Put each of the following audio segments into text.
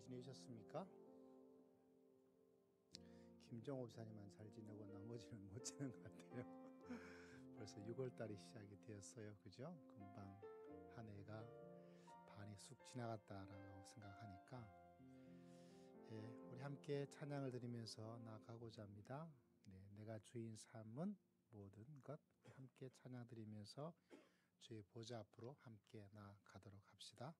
지내셨습니까? 김정호 집사님만 잘 지내고 나머지는 못 지낸 것 같아요. 벌써 6월달이 시작이 되었어요. 그죠? 금방 한 해가 반이 쑥 지나갔다라고 생각하니까 우리 함께 찬양을 드리면서 나아가고자 합니다. 내가 주인 삼은 모든 것 함께 찬양 드리면서 주의 보좌 앞으로 함께 나아가도록 합시다.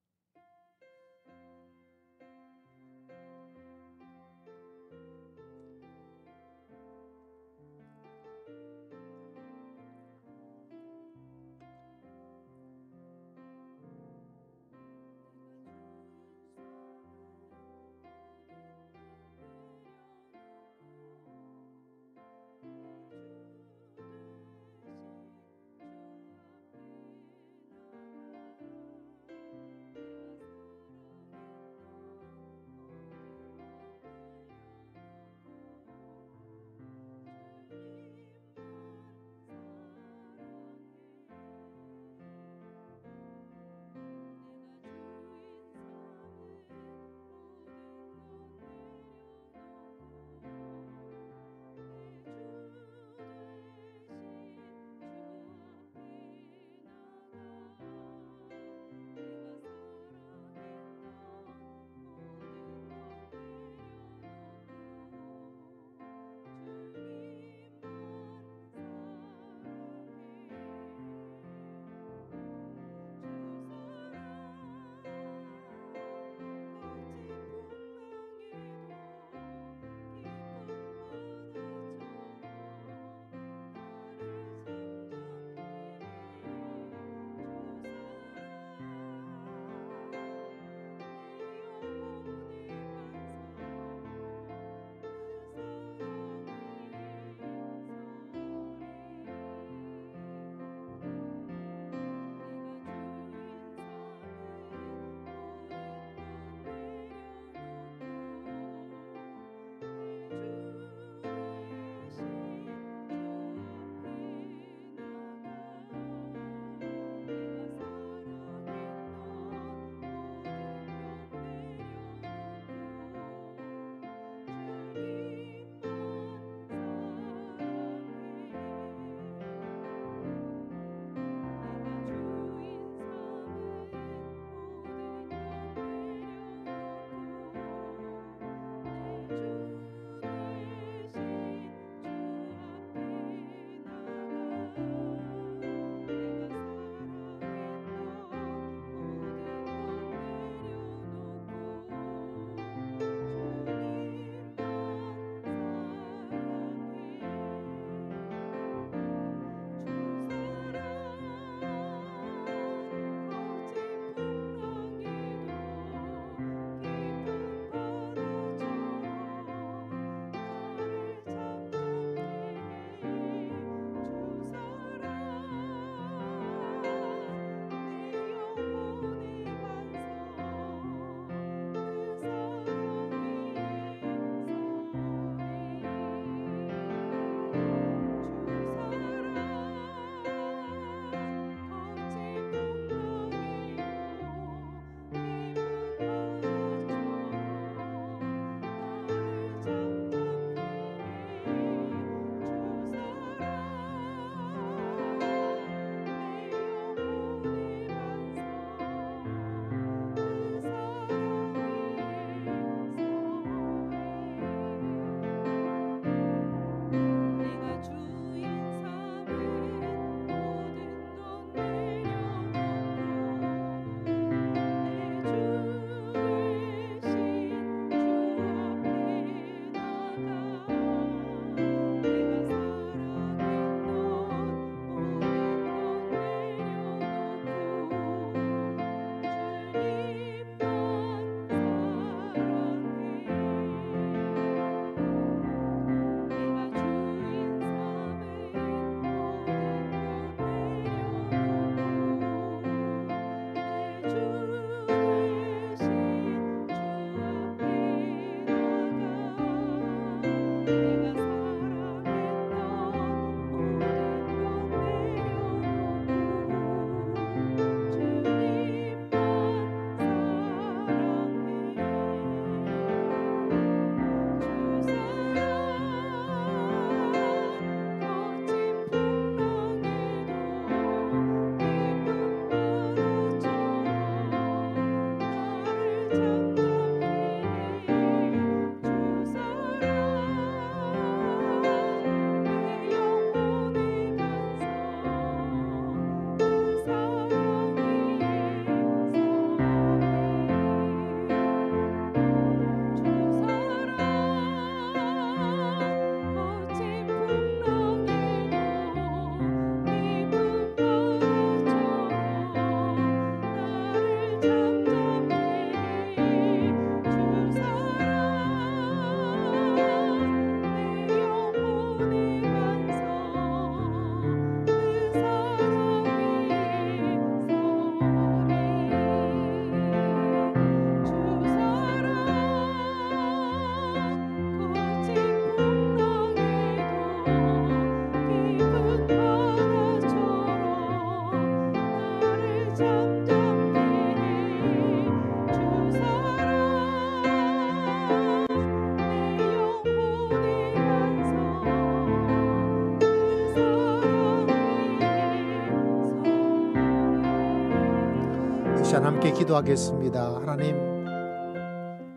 시간 함께 기도하겠습니다. 하나님,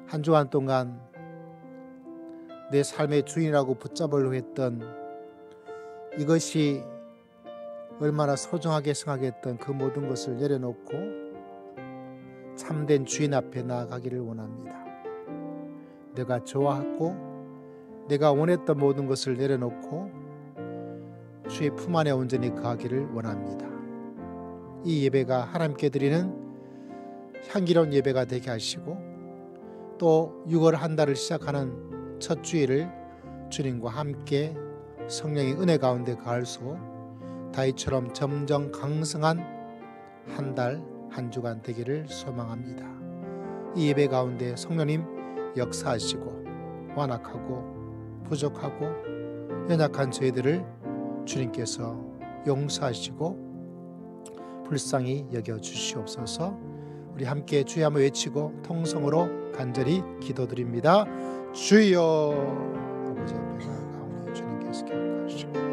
한 주간 동안 내 삶의 주인이라고 붙잡으려고 했던 이것이 얼마나 소중하게 생각했던 그 모든 것을 내려놓고 참된 주인 앞에 나아가기를 원합니다. 내가 좋아하고 내가 원했던 모든 것을 내려놓고 주의 품 안에 온전히 거하기를 원합니다. 이 예배가 하나님께 드리는 향기로운 예배가 되게 하시고 또 6월 한 달을 시작하는 첫 주일을 주님과 함께 성령의 은혜 가운데 가할수 다윗처럼 점점 강성한 한 달, 한 주간 되기를 소망합니다. 이 예배 가운데 성령님 역사하시고 완악하고 부족하고 연약한 저희들을 주님께서 용서하시고 불쌍히 여겨주시옵소서. 우리 함께 주여 한번 외치고 통성으로 간절히 기도드립니다. 주여. 아버지 앞에 나아가오니 주님께서 기억하시고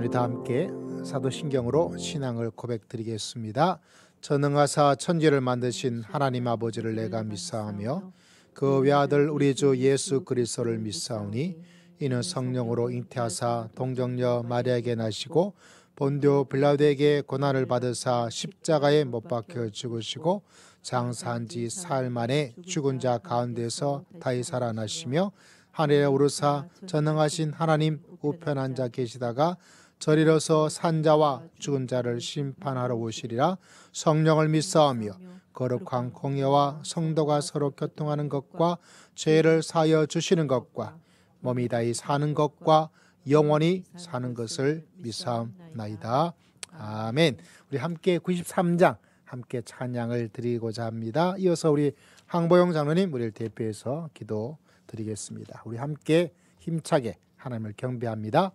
우리 다 함께 사도신경으로 신앙을 고백드리겠습니다. 전능하사 천지를 만드신 하나님 아버지를 내가 믿사오며 그 외아들 우리 주 예수 그리스도를 믿사오니 이는 성령으로 잉태하사 동정녀 마리아에게 나시고 본디오 빌라도에게 고난을 받으사 십자가에 못 박혀 죽으시고 장사한 지 사흘 만에 죽은 자 가운데서 다시 살아나시며 하늘에 오르사 전능하신 하나님 우편 앉아 계시다가 저리로서 산자와 죽은 자를 심판하러 오시리라. 성령을 믿사오며 거룩한 공예와 성도가 서로 교통하는 것과 죄를 사하여 주시는 것과 몸이 다히 사는 것과 영원히 사는 것을 믿사옵나이다. 아멘. 우리 함께 93장 함께 찬양을 드리고자 합니다. 이어서 우리 황보영 장로님 우리를 대표해서 기도 드리겠습니다. 우리 함께 힘차게 하나님을 경배합니다.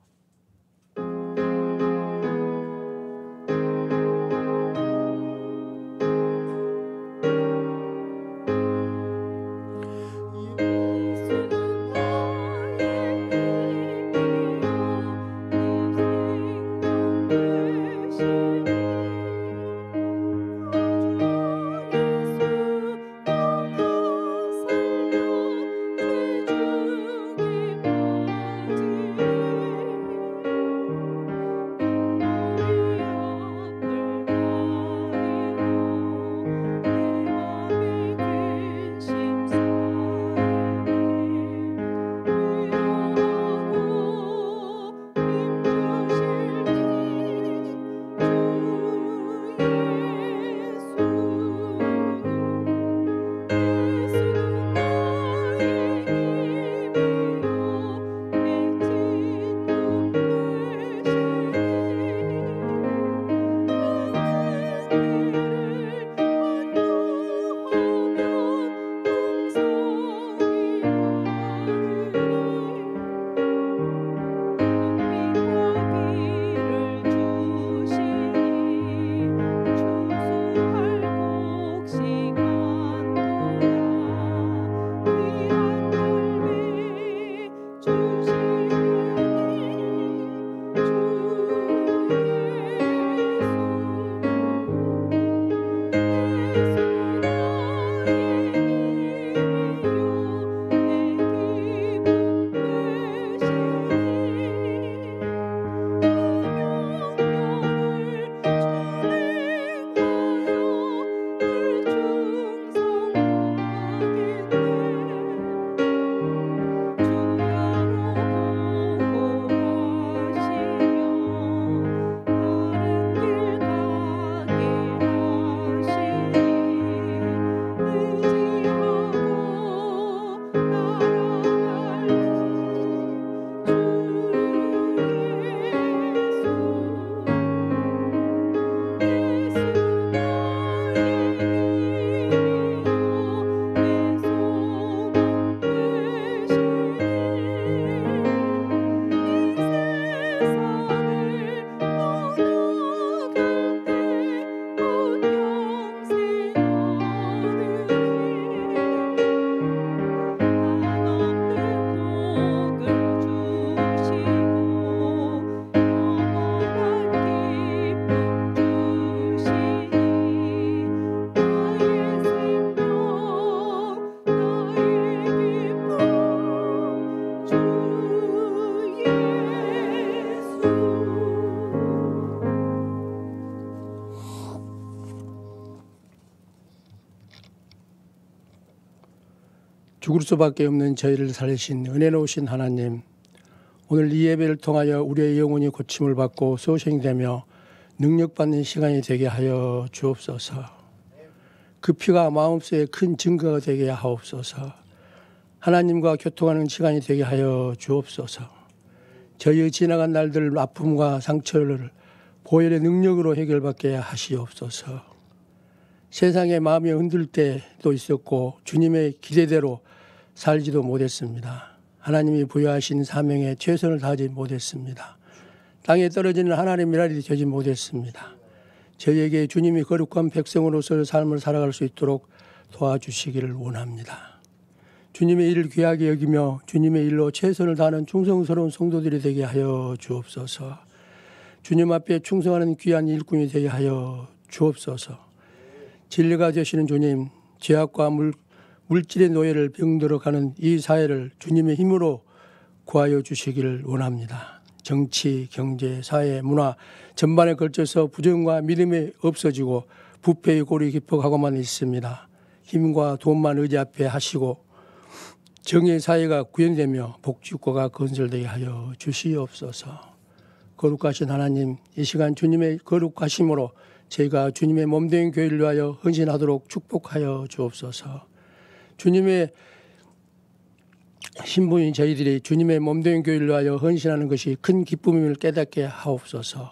죽을 수밖에 없는 저희를 살리신 은혜로우신 하나님, 오늘 이 예배를 통하여 우리의 영혼이 고침을 받고 소생되며 능력받는 시간이 되게 하여 주옵소서. 그 피가 마음속에 큰 증거가 되게 하옵소서. 하나님과 교통하는 시간이 되게 하여 주옵소서. 저희의 지나간 날들 아픔과 상처를 보혈의 능력으로 해결받게 하시옵소서. 세상에 마음이 흔들 때도 있었고 주님의 기대대로 살지도 못했습니다. 하나님이 부여하신 사명에 최선을 다하지 못했습니다. 땅에 떨어지는 하나님의 미랄이 되지 못했습니다. 저희에게 주님이 거룩한 백성으로서의 삶을 살아갈 수 있도록 도와주시기를 원합니다. 주님의 일을 귀하게 여기며 주님의 일로 최선을 다하는 충성스러운 성도들이 되게 하여 주옵소서. 주님 앞에 충성하는 귀한 일꾼이 되게 하여 주옵소서. 진리가 되시는 주님, 죄악과 물질의 노예를 병들어 가는 이 사회를 주님의 힘으로 구하여 주시기를 원합니다. 정치, 경제, 사회, 문화 전반에 걸쳐서 부정과 믿음이 없어지고 부패의 골이 깊어가고만 있습니다. 힘과 돈만 의지 앞에 하시고 정의 사회가 구현되며 복지국가가 건설되게 하여 주시옵소서. 거룩하신 하나님, 이 시간 주님의 거룩하심으로 저희가 주님의 몸된 교회를 위하여 헌신하도록 축복하여 주옵소서. 주님의 신부인 저희들이 주님의 몸된 교회를 위하여 헌신하는 것이 큰 기쁨임을 깨닫게 하옵소서.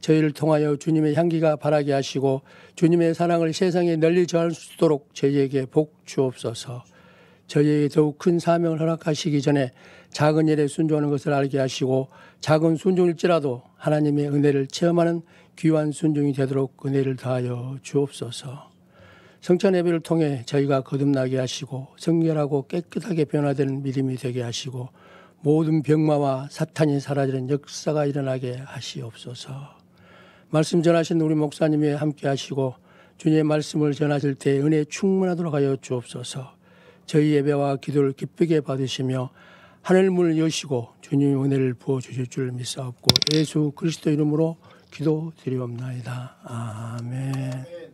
저희를 통하여 주님의 향기가 바라게 하시고 주님의 사랑을 세상에 널리 전할 수 있도록 저희에게 복 주옵소서. 저희에게 더욱 큰 사명을 허락하시기 전에 작은 일에 순종하는 것을 알게 하시고 작은 순종일지라도 하나님의 은혜를 체험하는 귀한 순종이 되도록 은혜를 다하여 주옵소서. 성찬 예배를 통해 저희가 거듭나게 하시고 성결하고 깨끗하게 변화되는 믿음이 되게 하시고 모든 병마와 사탄이 사라지는 역사가 일어나게 하시옵소서. 말씀 전하신 우리 목사님이 함께 하시고 주님의 말씀을 전하실 때 은혜 충만하도록 하여 주옵소서. 저희 예배와 기도를 기쁘게 받으시며 하늘문을 여시고 주님의 은혜를 부어주실 줄 믿사옵고 예수 그리스도 이름으로 기도드리옵나이다. 아멘.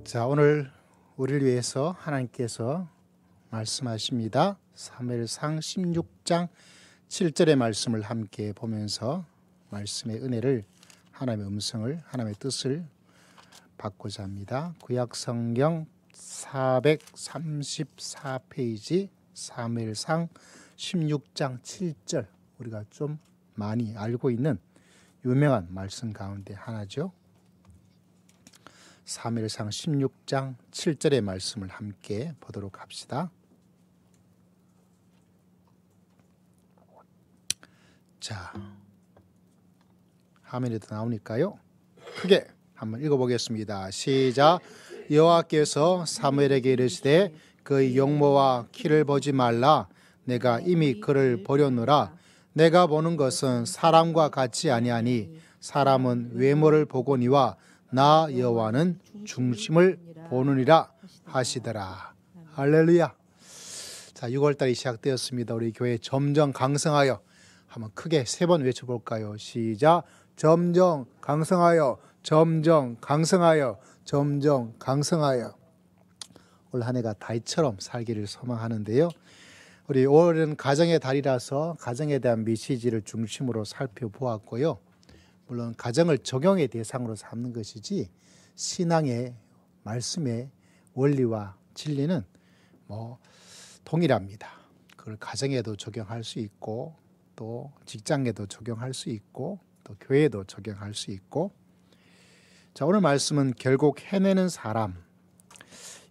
자, 오늘 우리를 위해서 하나님께서 말씀하십니다. 사무엘상 16장 7절의 말씀을 함께 보면서 말씀의 은혜를, 하나님의 음성을, 하나님의 뜻을 받고자 합니다. 구약성경 434페이지 사무엘상 16장 7절, 우리가 좀 많이 알고 있는 유명한 말씀 가운데 하나죠. 사무엘상 16장 7절의 말씀을 함께 보도록 합시다. 자, 화면에도 나오니까요. 크게 한번 읽어보겠습니다. 시작. 여호와께서 사무엘에게 이르시되 그의 용모와 키를 보지 말라. 내가 이미 그를 보렸노라. 내가 보는 것은 사람과 같지 아니하니 사람은 외모를 보거니와 나 여호와는 중심을 보느니라 하시더라. 할렐루야. 자, 6월달이 시작되었습니다. 우리 교회 점점 강성하여, 한번 크게 3번 외쳐볼까요? 시작. 점점 강성하여, 점점 강성하여, 점점 강성하여. 올 한 해가 다이처럼 살기를 소망하는데요. 우리 5월은 가정의 달이라서 가정에 대한 메시지를 중심으로 살펴보았고요. 물론 가정을 적용의 대상으로 삼는 것이지 신앙의 말씀의 원리와 진리는 동일합니다. 그걸 가정에도 적용할 수 있고 또 직장에도 적용할 수 있고 또 교회에도 적용할 수 있고. 자, 오늘 말씀은 결국 해내는 사람.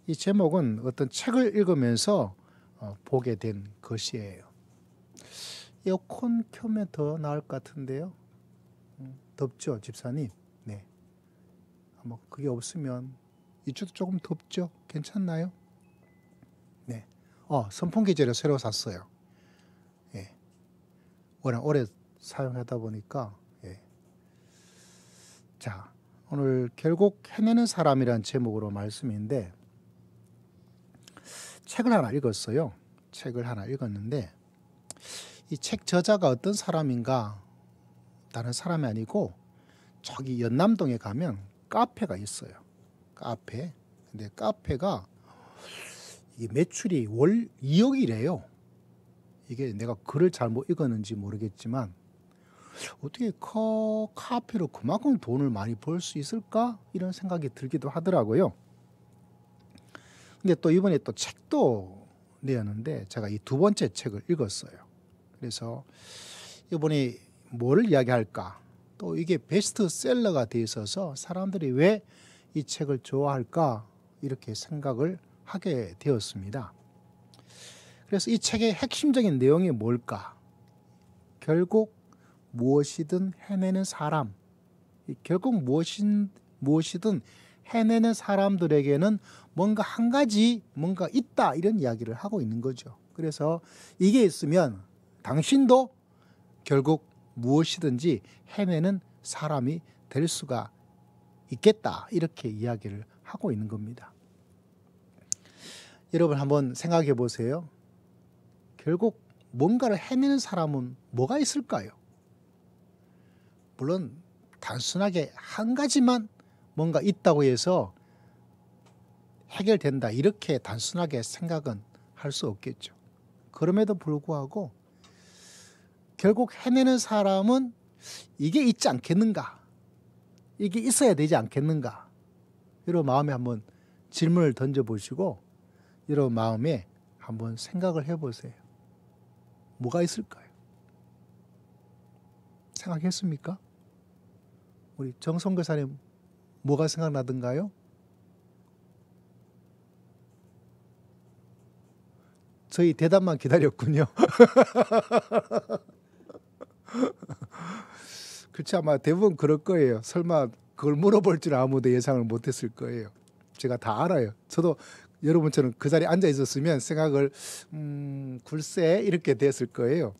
이 제목은 어떤 책을 읽으면서 보게 된 것이에요. 에어컨 켜면 더 나을 것 같은데요. 덥죠, 집사님? 네. 그게 없으면 이쪽도 조금 덥죠? 괜찮나요? 네. 선풍기제를 새로 샀어요. 예. 워낙 오래 사용하다 보니까 자, 오늘 결국 해내는 사람이란 제목으로 말씀인데 책을 하나 읽었어요. 책을 하나 읽었는데 이 책 저자가 어떤 사람인가? 다른 사람이 아니고 저기 연남동에 가면 카페가 있어요. 카페. 근데 카페가 이 매출이 월 2억이래요. 이게 내가 글을 잘못 읽었는지 모르겠지만 어떻게 카페로 그만큼 돈을 많이 벌 수 있을까? 이런 생각이 들기도 하더라고요. 근데 또 이번에 또 책도 내었는데 제가 이 두 번째 책을 읽었어요. 그래서 이번에 뭘 이야기할까? 또 이게 베스트셀러가 돼 있어서 사람들이 왜 이 책을 좋아할까? 이렇게 생각을 하게 되었습니다. 그래서 이 책의 핵심적인 내용이 뭘까? 결국 무엇이든 해내는 사람, 결국 무엇이든 해내는 사람들에게는 뭔가 한 가지 뭔가 있다 이런 이야기를 하고 있는 거죠. 그래서 이게 있으면 당신도 결국 무엇이든지 해내는 사람이 될 수가 있겠다 이렇게 이야기를 하고 있는 겁니다. 여러분 한번 생각해 보세요. 결국 뭔가를 해내는 사람은 뭐가 있을까요? 물론 단순하게 한 가지만 뭔가 있다고 해서 해결된다 이렇게 단순하게 생각은 할 수 없겠죠. 그럼에도 불구하고 결국 해내는 사람은 이게 있지 않겠는가? 이게 있어야 되지 않겠는가? 여러분 마음에 한번 질문을 던져보시고 여러분 마음에 한번 생각을 해보세요. 뭐가 있을까요? 생각했습니까? 우리 정성교사님 뭐가 생각나던가요? 저희 대답만 기다렸군요. 그렇지 아마 대부분 그럴 거예요. 설마 그걸 물어볼 줄 아무도 예상을 못했을 거예요. 제가 다 알아요. 저도 여러분처럼 그 자리에 앉아 있었으면 생각을 글쎄 이렇게 됐을 거예요.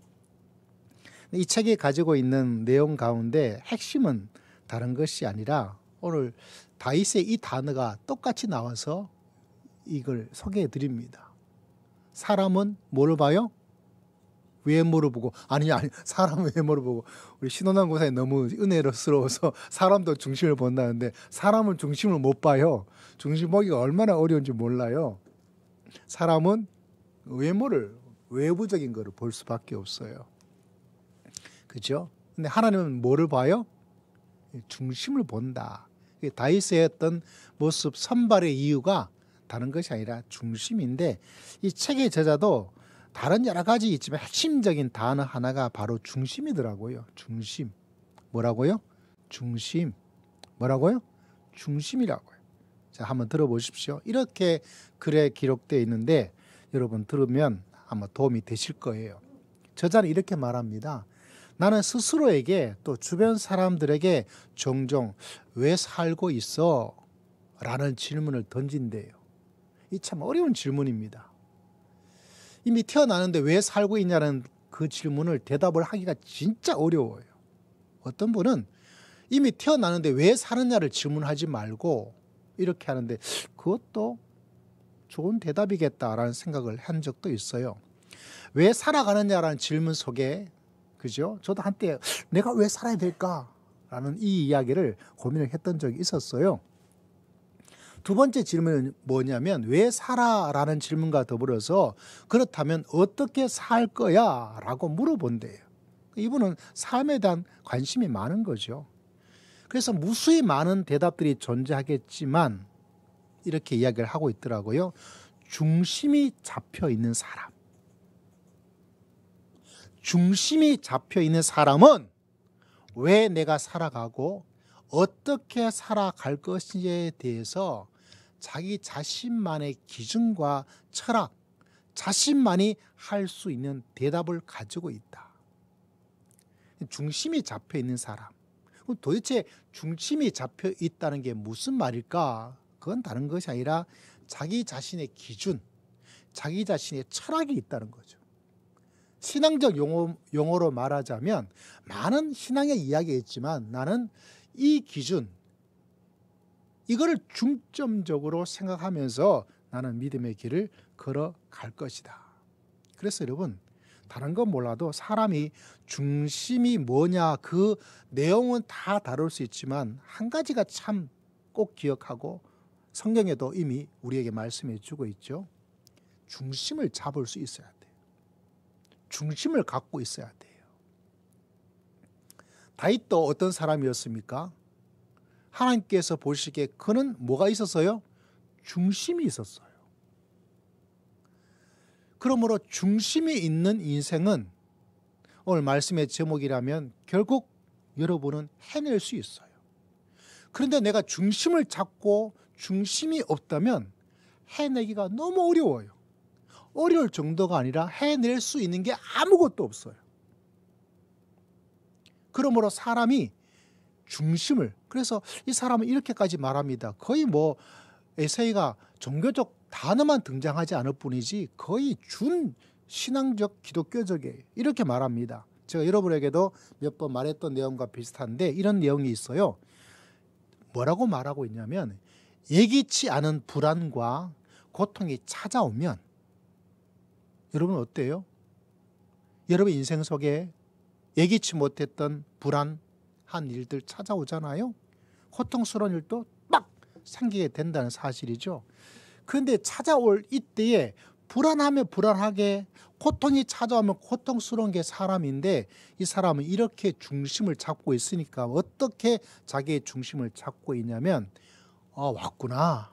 이 책이 가지고 있는 내용 가운데 핵심은 다른 것이 아니라 오늘 다윗의 이 단어가 똑같이 나와서 이걸 소개해 드립니다. 사람은 뭐를 봐요? 외모를 보고 아니 사람은 외모를 보고 우리 신원환 고사님 너무 은혜스러워서 사람도 중심을 본다는데 사람은 중심을 못 봐요. 중심 보기가 얼마나 어려운지 몰라요. 사람은 외모를 외부적인 거를 볼 수밖에 없어요. 그죠? 근데 하나님은 뭐를 봐요? 중심을 본다. 다윗의 어떤 모습 선발의 이유가 다른 것이 아니라 중심인데 이 책의 저자도 다른 여러 가지 있지만 핵심적인 단어 하나가 바로 중심이더라고요. 중심. 뭐라고요? 중심. 뭐라고요? 중심이라고요. 자, 한번 들어보십시오. 이렇게 글에 기록되어 있는데 여러분 들으면 아마 도움이 되실 거예요. 저자는 이렇게 말합니다. 나는 스스로에게 또 주변 사람들에게 종종 왜 살고 있어? 라는 질문을 던진대요. 이 참 어려운 질문입니다. 이미 태어나는데 왜 살고 있냐는 그 질문을 대답을 하기가 진짜 어려워요. 어떤 분은 이미 태어나는데 왜 사느냐를 질문하지 말고 이렇게 하는데 그것도 좋은 대답이겠다라는 생각을 한 적도 있어요. 왜 살아가느냐라는 질문 속에 그죠? 저도 한때 내가 왜 살아야 될까라는 이 이야기를 고민을 했던 적이 있었어요. 두 번째 질문은 뭐냐면 왜 살아라는 질문과 더불어서 그렇다면 어떻게 살 거야? 라고 물어본대요. 이분은 삶에 대한 관심이 많은 거죠. 그래서 무수히 많은 대답들이 존재하겠지만 이렇게 이야기를 하고 있더라고요. 중심이 잡혀 있는 사람. 중심이 잡혀 있는 사람은 왜 내가 살아가고 어떻게 살아갈 것인지에 대해서 자기 자신만의 기준과 철학, 자신만이 할 수 있는 대답을 가지고 있다. 중심이 잡혀 있는 사람. 도대체 중심이 잡혀 있다는 게 무슨 말일까? 그건 다른 것이 아니라 자기 자신의 기준, 자기 자신의 철학이 있다는 거죠. 신앙적 용어로 말하자면 많은 신앙의 이야기가 있지만 나는 이 기준, 이거를 중점적으로 생각하면서 나는 믿음의 길을 걸어갈 것이다. 그래서 여러분, 다른 건 몰라도 사람이 중심이 뭐냐 그 내용은 다 다룰 수 있지만 한 가지가 참 꼭 기억하고 성경에도 이미 우리에게 말씀해 주고 있죠. 중심을 잡을 수 있어야 돼요. 중심을 갖고 있어야 돼요. 다윗도 어떤 사람이었습니까? 하나님께서 보시기에 그는 뭐가 있었어요? 중심이 있었어요. 그러므로 중심이 있는 인생은 오늘 말씀의 제목이라면 결국 여러분은 해낼 수 있어요. 그런데 내가 중심을 잡고 중심이 없다면 해내기가 너무 어려워요. 어려울 정도가 아니라 해낼 수 있는 게 아무것도 없어요. 그러므로 사람이 중심을, 그래서 이 사람은 이렇게까지 말합니다. 거의 뭐 에세이가 종교적 단어만 등장하지 않을 뿐이지 거의 준 신앙적 기독교적이에요. 이렇게 말합니다. 제가 여러분에게도 몇 번 말했던 내용과 비슷한데 이런 내용이 있어요. 뭐라고 말하고 있냐면 예기치 않은 불안과 고통이 찾아오면 여러분 어때요? 여러분 인생 속에 예기치 못했던 불안한 일들 찾아오잖아요. 고통스러운 일도 막 생기게 된다는 사실이죠. 그런데 찾아올 이때에 불안하면 불안하게, 고통이 찾아오면 고통스러운 게 사람인데 이 사람은 이렇게 중심을 잡고 있으니까 어떻게 자기의 중심을 잡고 있냐면 왔구나.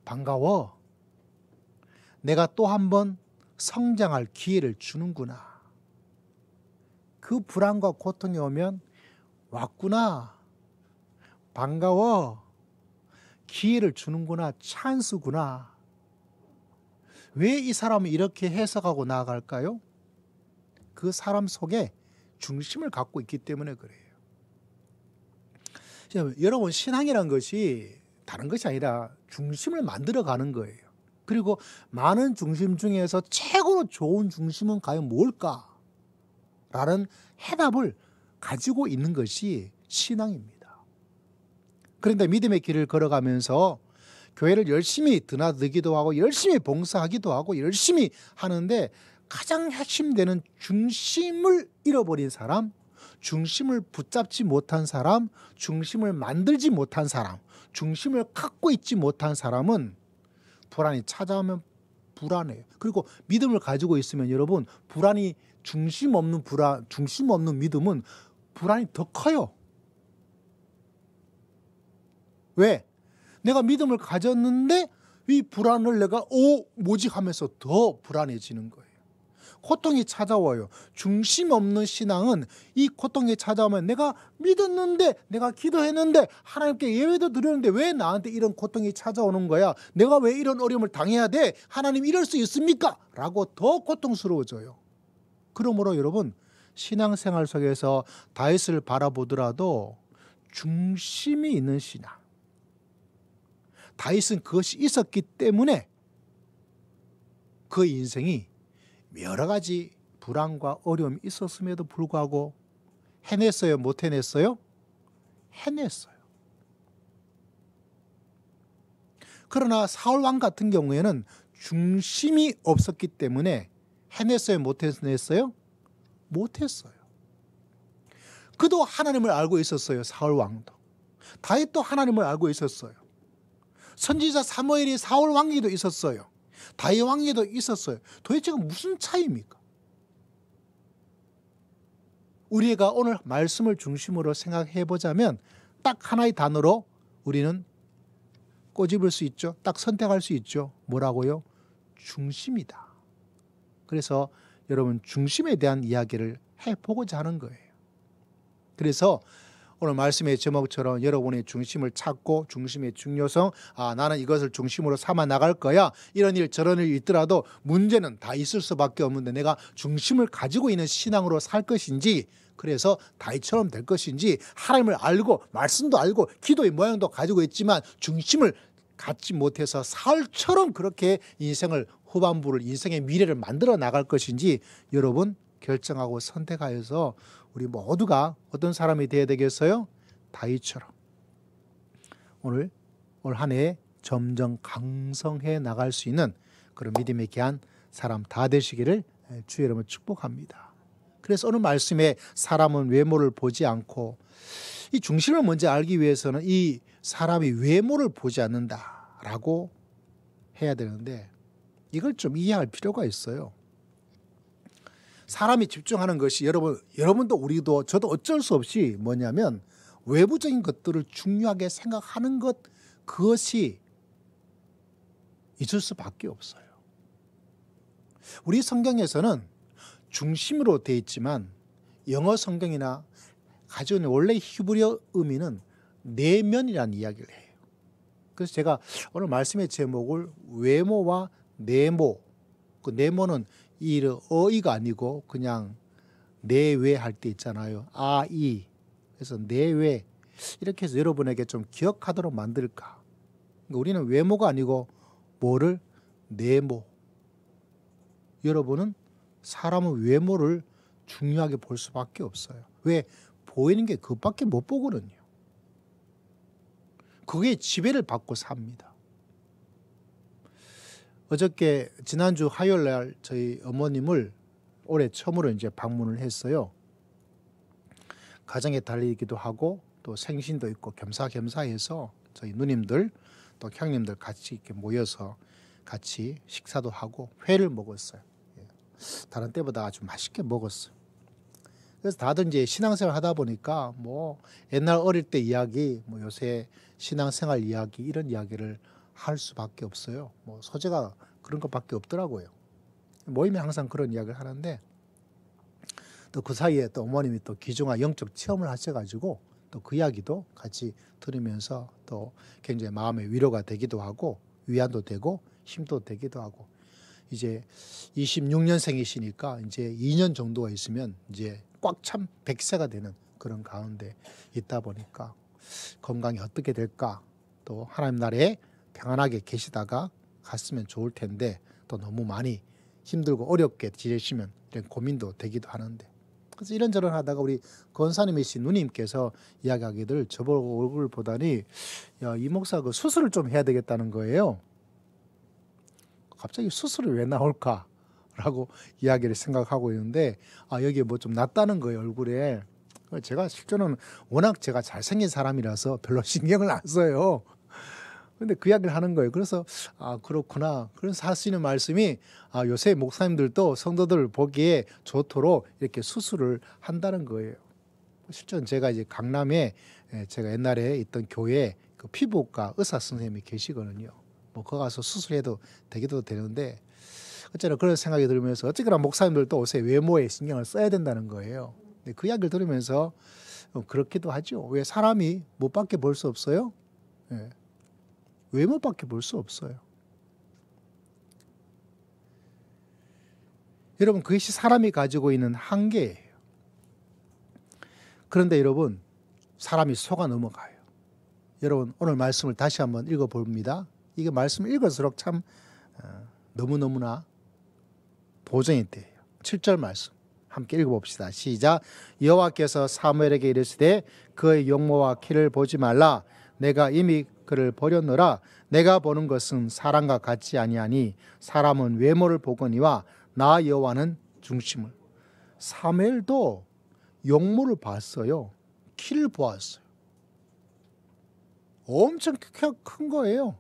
반가워. 내가 또 한 번 성장할 기회를 주는구나. 그 불안과 고통이 오면 왔구나. 반가워. 기회를 주는구나. 찬스구나. 왜 이 사람은 이렇게 해석하고 나아갈까요? 그 사람 속에 중심을 갖고 있기 때문에 그래요. 여러분, 신앙이란 것이 다른 것이 아니라 중심을 만들어가는 거예요. 그리고 많은 중심 중에서 최고로 좋은 중심은 과연 뭘까? 라는 해답을 가지고 있는 것이 신앙입니다. 그런데 믿음의 길을 걸어가면서 교회를 열심히 드나들기도 하고 열심히 봉사하기도 하고 열심히 하는데 가장 핵심되는 중심을 잃어버린 사람, 중심을 붙잡지 못한 사람, 중심을 만들지 못한 사람, 중심을 갖고 있지 못한 사람은 불안이 찾아오면 불안해요. 그리고 믿음을 가지고 있으면 여러분, 불안이 중심 없는 믿음은 불안이 더 커요. 왜? 내가 믿음을 가졌는데 이 불안을 내가 뭐지 하면서 더 불안해지는 거예요. 고통이 찾아와요. 중심 없는 신앙은 이 고통이 찾아오면 내가 믿었는데, 내가 기도했는데, 하나님께 예배도 드렸는데 왜 나한테 이런 고통이 찾아오는 거야? 내가 왜 이런 어려움을 당해야 돼? 하나님 이럴 수 있습니까? 라고 더 고통스러워져요. 그러므로 여러분, 신앙생활 속에서 다윗을 바라보더라도 중심이 있는 신앙, 다윗은 그것이 있었기 때문에 그 인생이 여러 가지 불안과 어려움이 있었음에도 불구하고 해냈어요? 못 해냈어요? 해냈어요. 그러나 사울 왕 같은 경우에는 중심이 없었기 때문에 해냈어요? 못 해냈어요? 못했어요. 그도 하나님을 알고 있었어요. 사울 왕도. 다윗도 하나님을 알고 있었어요. 선지자 사무엘이 사울 왕에도 있었어요. 다윗 왕에도 있었어요. 도대체 무슨 차이입니까? 우리가 오늘 말씀을 중심으로 생각해 보자면 딱 하나의 단어로 우리는 꼬집을 수 있죠. 딱 선택할 수 있죠. 뭐라고요? 중심이다. 그래서 여러분, 중심에 대한 이야기를 해보고자 하는 거예요. 그래서 오늘 말씀의 제목처럼 여러분의 중심을 찾고 중심의 중요성, 나는 이것을 중심으로 삼아 나갈 거야. 이런 일 저런 일 있더라도 문제는 다 있을 수밖에 없는데 내가 중심을 가지고 있는 신앙으로 살 것인지, 그래서 다윗처럼 될 것인지, 하나님을 알고 말씀도 알고 기도의 모양도 가지고 있지만 중심을 갖지 못해서 사울처럼 그렇게 인생의 미래를 만들어 나갈 것인지, 여러분 결정하고 선택하여서 우리 모두가 어떤 사람이 되어야 되겠어요? 다윗처럼 올 한 해 점점 강성해 나갈 수 있는 그런 믿음의 귀한 사람 다 되시기를 주의 이름으로 축복합니다. 그래서 오늘 말씀에 사람은 외모를 보지 않고, 이 중심을 먼저 알기 위해서는 이 사람이 외모를 보지 않는다라고 해야 되는데, 이걸 좀 이해할 필요가 있어요. 사람이 집중하는 것이 여러분도 우리도 저도 어쩔 수 없이 뭐냐면 외부적인 것들을 중요하게 생각하는 것, 그것이 있을 수밖에 없어요. 우리 성경에서는 중심으로 되어 있지만 영어 성경이나 가지고 있는 원래 히브리어 의미는 내면이라는 이야기를 해요. 그래서 제가 오늘 말씀의 제목을 외모와 내모, 그 내모는 이 어이가 아니고 그냥 내외 할 때 있잖아요. 아이. 그래서 내외, 이렇게 해서 여러분에게 좀 기억하도록 만들까. 그러니까 우리는 외모가 아니고 뭐를? 내모. 여러분은 사람은 외모를 중요하게 볼 수밖에 없어요. 왜? 보이는 게 그것밖에 못 보거든요. 그게 지배를 받고 삽니다. 어저께 지난주 화요일 날 저희 어머님을 올해 처음으로 이제 방문을 했어요. 가정의 달이기도 하고 또 생신도 있고 겸사겸사해서 저희 누님들 또 형님들 같이 이렇게 모여서 같이 식사도 하고 회를 먹었어요. 다른 때보다 아주 맛있게 먹었어요. 그래서 다들 이제 신앙생활 하다 보니까 뭐 옛날 어릴 때 이야기, 뭐 요새 신앙생활 이야기, 이런 이야기를 할 수밖에 없어요. 뭐 소재가 그런 것밖에 없더라고요. 모임에 항상 그런 이야기를 하는데, 또 그 사이에 또 어머님이 또 귀중한 영적 체험을 하셔가지고 또 그 이야기도 같이 들으면서 또 굉장히 마음의 위로가 되기도 하고 위안도 되고 힘도 되기도 하고, 이제 26년생이시니까 이제 2년 정도가 있으면 이제 꽉 찬 100세가 되는 그런 가운데 있다 보니까 건강이 어떻게 될까, 또 하나님 나라에 평안하게 계시다가 갔으면 좋을 텐데 또 너무 많이 힘들고 어렵게 지내시면 이런 고민도 되기도 하는데, 그래서 이런저런 하다가 우리 권사님이신 누님께서 이야기하기를 저보고 얼굴 보다니, 야, 이 목사 그 수술을 좀 해야 되겠다는 거예요. 갑자기 수술이 왜 나올까라고 이야기를 생각하고 있는데, 여기에 뭐 좀 낫다는 거예요, 얼굴에. 제가 실제로는 워낙 제가 잘생긴 사람이라서 별로 신경을 안 써요. 근데 그 이야기를 하는 거예요. 그래서 그렇구나. 그래서 할 수 있는 말씀이, 요새 목사님들도 성도들 보기에 좋도록 이렇게 수술을 한다는 거예요. 실제로 제가 이제 강남에 제가 옛날에 있던 교회에 그 피부과 의사 선생님이 계시거든요. 뭐 거기 가서 수술해도 되기도 되는데, 어쨌든 그런 생각이 들면서 어쨌거나 목사님들도 요새 외모에 신경을 써야 된다는 거예요. 근데 그 이야기를 들으면서 그렇기도 하죠. 왜? 사람이 못밖에 볼 수 없어요? 예. 외모밖에 볼 수 없어요. 여러분, 그것이 사람이 가지고 있는 한계예요. 그런데 여러분, 사람이 속아 넘어가요. 여러분, 오늘 말씀을 다시 한번 읽어봅니다. 이게 말씀을 읽을수록 참 너무너무나 보정이 돼요. 7절 말씀 함께 읽어봅시다. 시작. 여호와께서 사무엘에게 이르시되 그의 용모와 키를 보지 말라. 내가 이미 그를 버렸노라. 내가 보는 것은 사람과 같지 아니하니 사람은 외모를 보거니와 나 여호와는 중심을. 사무엘도 용모를 봤어요. 키를 보았어요. 엄청 키가 큰 거예요.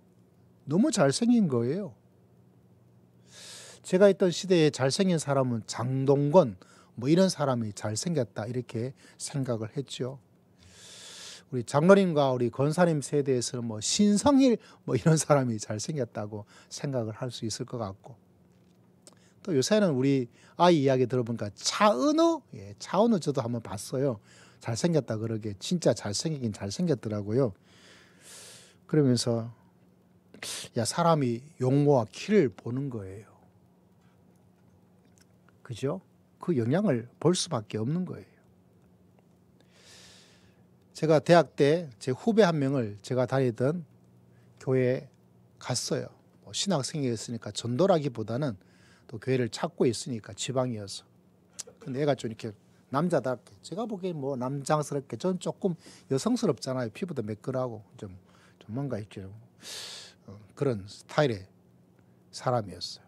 너무 잘생긴 거예요. 제가 있던 시대에 잘생긴 사람은 장동건 뭐 이런 사람이 잘생겼다 이렇게 생각을 했죠. 우리 장로님과 우리 권사님 세대에서는 뭐 신성일 뭐 이런 사람이 잘생겼다고 생각을 할 수 있을 것 같고, 또 요새는 우리 아이 이야기 들어보니까 차은우, 차은우 저도 한번 봤어요. 잘생겼다 그러게 진짜 잘생기긴 잘생겼더라고요. 그러면서 야, 사람이 용모와 키를 보는 거예요. 그죠? 그 영향을 볼 수밖에 없는 거예요. 제가 대학 때 제 후배 한 명을 제가 다니던 교회에 갔어요. 신학생이었으니까 전도라기보다는 또 교회를 찾고 있으니까 지방이어서. 근데 애가 좀 이렇게 남자답게, 제가 보기엔 뭐 남장스럽게, 전 조금 여성스럽잖아요. 피부도 매끈하고 좀 뭔가 이렇게 그런 스타일의 사람이었어요.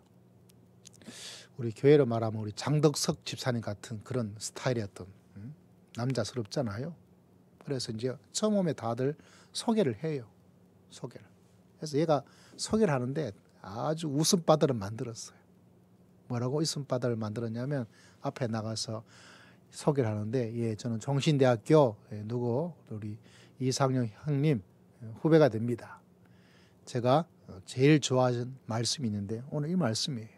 우리 교회로 말하면 우리 장덕석 집사님 같은 그런 스타일이었던, 남자스럽잖아요. 그래서 이제 처음 오면 다들 소개를 해요. 소개를. 그래서 얘가 소개를 하는데 아주 웃음바다를 만들었어요. 뭐라고 웃음바다를 만들었냐면, 앞에 나가서 소개를 하는데, 예, 저는 종신대학교 누구 우리 이상영 형님 후배가 됩니다. 제가 제일 좋아하는 말씀이 있는데 오늘 이 말씀이에요.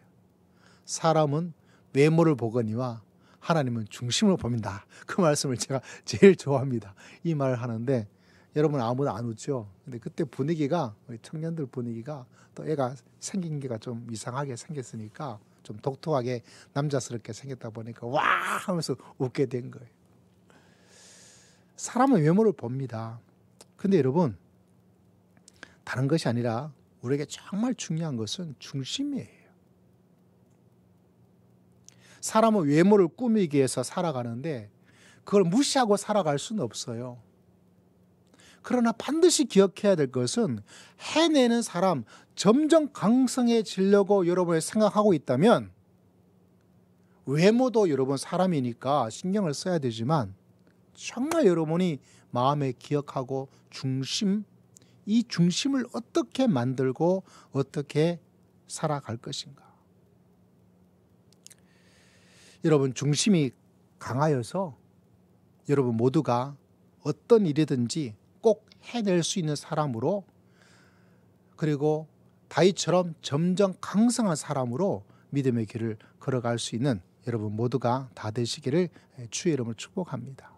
사람은 외모를 보거니와 하나님은 중심을 봅니다. 그 말씀을 제가 제일 좋아합니다. 이 말을 하는데 여러분 아무도 안 웃죠. 근데 그때 분위기가, 우리 청년들 분위기가, 또 애가 생긴 게가 좀 이상하게 생겼으니까, 좀 독특하게 남자스럽게 생겼다 보니까 와 하면서 웃게 된 거예요. 사람은 외모를 봅니다. 근데 여러분, 다른 것이 아니라 우리에게 정말 중요한 것은 중심이에요. 사람은 외모를 꾸미기 위해서 살아가는데 그걸 무시하고 살아갈 수는 없어요. 그러나 반드시 기억해야 될 것은, 해내는 사람, 점점 강성해지려고 여러분이 생각하고 있다면, 외모도 여러분 사람이니까 신경을 써야 되지만, 정말 여러분이 마음에 기억하고 이 중심을 어떻게 만들고 어떻게 살아갈 것인가. 여러분, 중심이 강하여서 여러분 모두가 어떤 일이든지 꼭 해낼 수 있는 사람으로, 그리고 다윗처럼 점점 강성한 사람으로 믿음의 길을 걸어갈 수 있는 여러분 모두가 다 되시기를 주의 이름으로 축복합니다.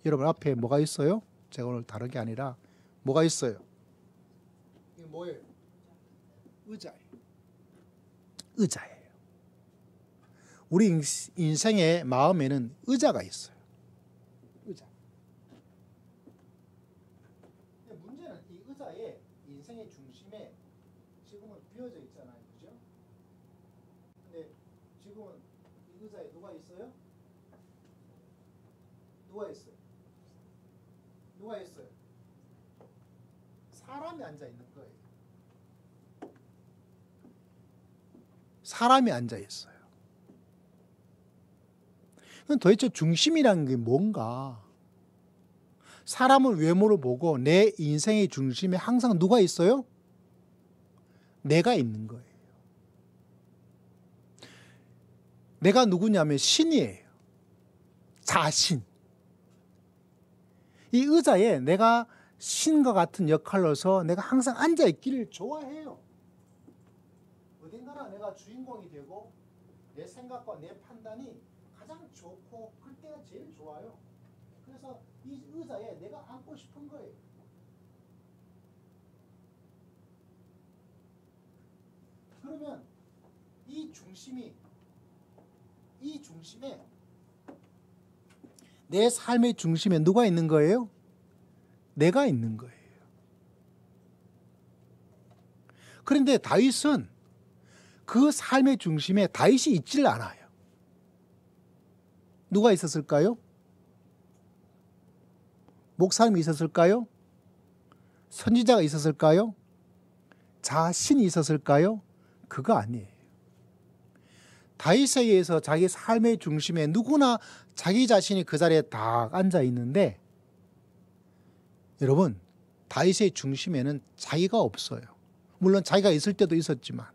여러분 앞에 뭐가 있어요? 제가 오늘 다른 게 아니라 뭐가 있어요? 이게 뭐예요? 의자예요. 의자예요. 우리 인생의 마음에는 의자가 있어요. 의자. 근데 문제는 이 의자의 인생의 중심에 지금은 비어져 있잖아요. 그죠? 근데 지금은 이 의자에 누가 있어요? 누가 있어요? 누가 있어요? 사람이 앉아 있는 거예요. 사람이 앉아 있어요. 그럼 도대체 중심이라는 게 뭔가? 사람은 외모를 보고 내 인생의 중심에 항상 누가 있어요? 내가 있는 거예요. 내가 누구냐면 신이에요. 자신. 이 의자에 내가 신과 같은 역할로서 내가 항상 앉아있기를 좋아해요. 어딘가나 내가 주인공이 되고 내 생각과 내 판단이 가장 좋고 그때가 제일 좋아요. 그래서 이 의자에 내가 앉고 싶은 거예요. 그러면 이 중심에 내 삶의 중심에 누가 있는 거예요? 내가 있는 거예요. 그런데 다윗은 그 삶의 중심에 다윗이 있질 않아요. 누가 있었을까요? 목사님이 있었을까요? 선지자가 있었을까요? 자신이 있었을까요? 그거 아니에요. 다윗에 의해서 자기 삶의 중심에 누구나 자기 자신이 그 자리에 다 앉아 있는데, 여러분 다윗의 중심에는 자기가 없어요. 물론 자기가 있을 때도 있었지만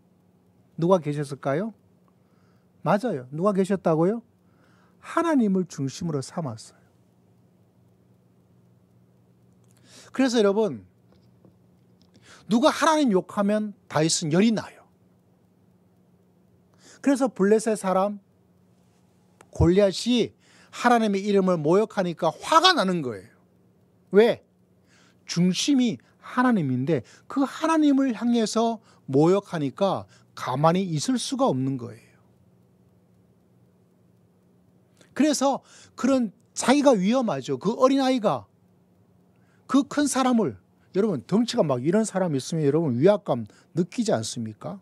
누가 계셨을까요? 맞아요. 누가 계셨다고요? 하나님을 중심으로 삼았어요. 그래서 여러분, 누가 하나님 욕하면 다윗은 열이 나요. 그래서 블레셋 사람 골리앗이 하나님의 이름을 모욕하니까 화가 나는 거예요. 왜? 중심이 하나님인데 그 하나님을 향해서 모욕하니까 가만히 있을 수가 없는 거예요. 그래서 그런 자기가 위험하죠. 그 어린아이가 그 큰 사람을, 여러분 덩치가 막 이런 사람이 있으면 여러분 위압감 느끼지 않습니까?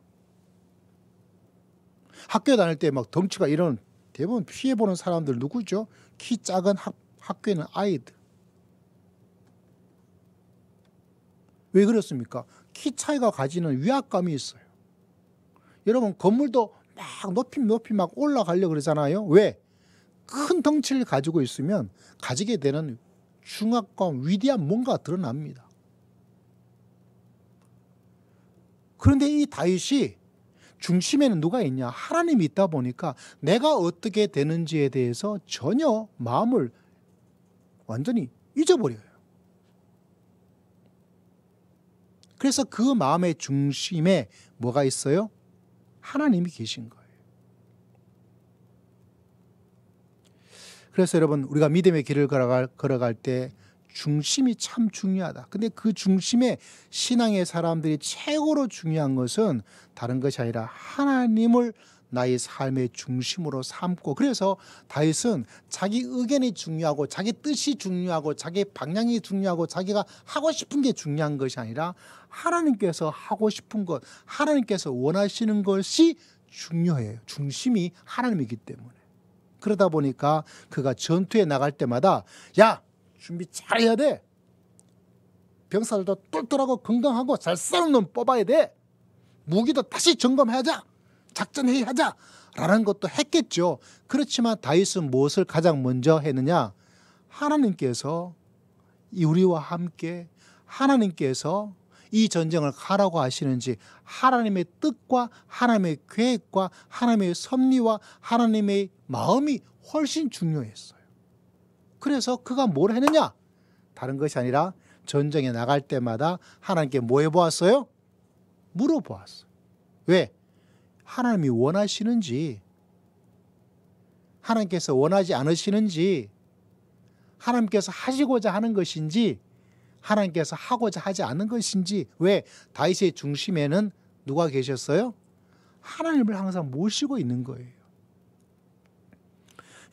학교 다닐 때 막 덩치가 이런 대부분 피해보는 사람들 누구죠? 키 작은 학교에 있는 아이들. 왜 그렇습니까? 키 차이가 가지는 위압감이 있어요. 여러분 건물도 막 높이 막 올라가려고 그러잖아요. 왜? 큰 덩치를 가지고 있으면 가지게 되는 중압감, 위대한 뭔가 드러납니다. 그런데 이 다윗이 중심에는 누가 있냐? 하나님이 있다 보니까 내가 어떻게 되는지에 대해서 전혀 마음을 완전히 잊어버려요. 그래서 그 마음의 중심에 뭐가 있어요? 하나님이 계신 거예요. 그래서 여러분 우리가 믿음의 길을 걸어갈 때 중심이 참 중요하다. 근데 그 중심에 신앙의 사람들이 최고로 중요한 것은 다른 것이 아니라 하나님을 나의 삶의 중심으로 삼고, 그래서 다윗은 자기 의견이 중요하고 자기 뜻이 중요하고 자기 방향이 중요하고 자기가 하고 싶은 게 중요한 것이 아니라 하나님께서 하고 싶은 것, 하나님께서 원하시는 것이 중요해요. 중심이 하나님이기 때문에. 그러다 보니까 그가 전투에 나갈 때마다 야, 준비 잘해야 돼. 병사들도 똘똘하고 건강하고 잘 싸우는 놈 뽑아야 돼. 무기도 다시 점검하자. 작전회의하자. 라는 것도 했겠죠. 그렇지만 다윗은 무엇을 가장 먼저 했느냐? 하나님께서 우리와 함께 하나님께서 이 전쟁을 가라고 하시는지 하나님의 뜻과 하나님의 계획과 하나님의 섭리와 하나님의 마음이 훨씬 중요했어요. 그래서 그가 뭘 했느냐? 다른 것이 아니라 전쟁에 나갈 때마다 하나님께 뭐 해보았어요? 물어보았어요. 왜? 하나님이 원하시는지, 하나님께서 원하지 않으시는지, 하나님께서 하시고자 하는 것인지, 하나님께서 하고자 하지 않는 것인지. 왜? 다윗의 중심에는 누가 계셨어요? 하나님을 항상 모시고 있는 거예요.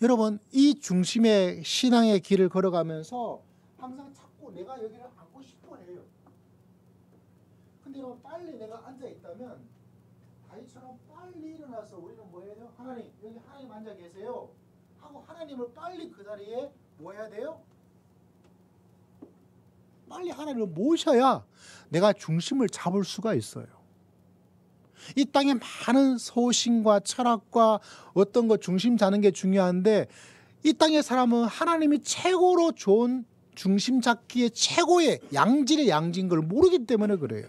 여러분, 이 중심의 신앙의 길을 걸어가면서 항상 자꾸 내가 여기를 앉고 싶어 해요. 근데 여러분, 빨리 내가 앉아 있다면 다윗처럼 빨리 일어나서 우리는 뭐 해요? 하나님, 여기 하나님 앉아 계세요 하고 하나님을 빨리 그 자리에 뭐 해야 돼요? 빨리 하나님을 모셔야 내가 중심을 잡을 수가 있어요. 이 땅에 많은 소신과 철학과 어떤 것 중심 잡는 게 중요한데, 이 땅의 사람은 하나님이 최고로 좋은 중심 잡기의 최고의 양질의 양진 걸 모르기 때문에 그래요.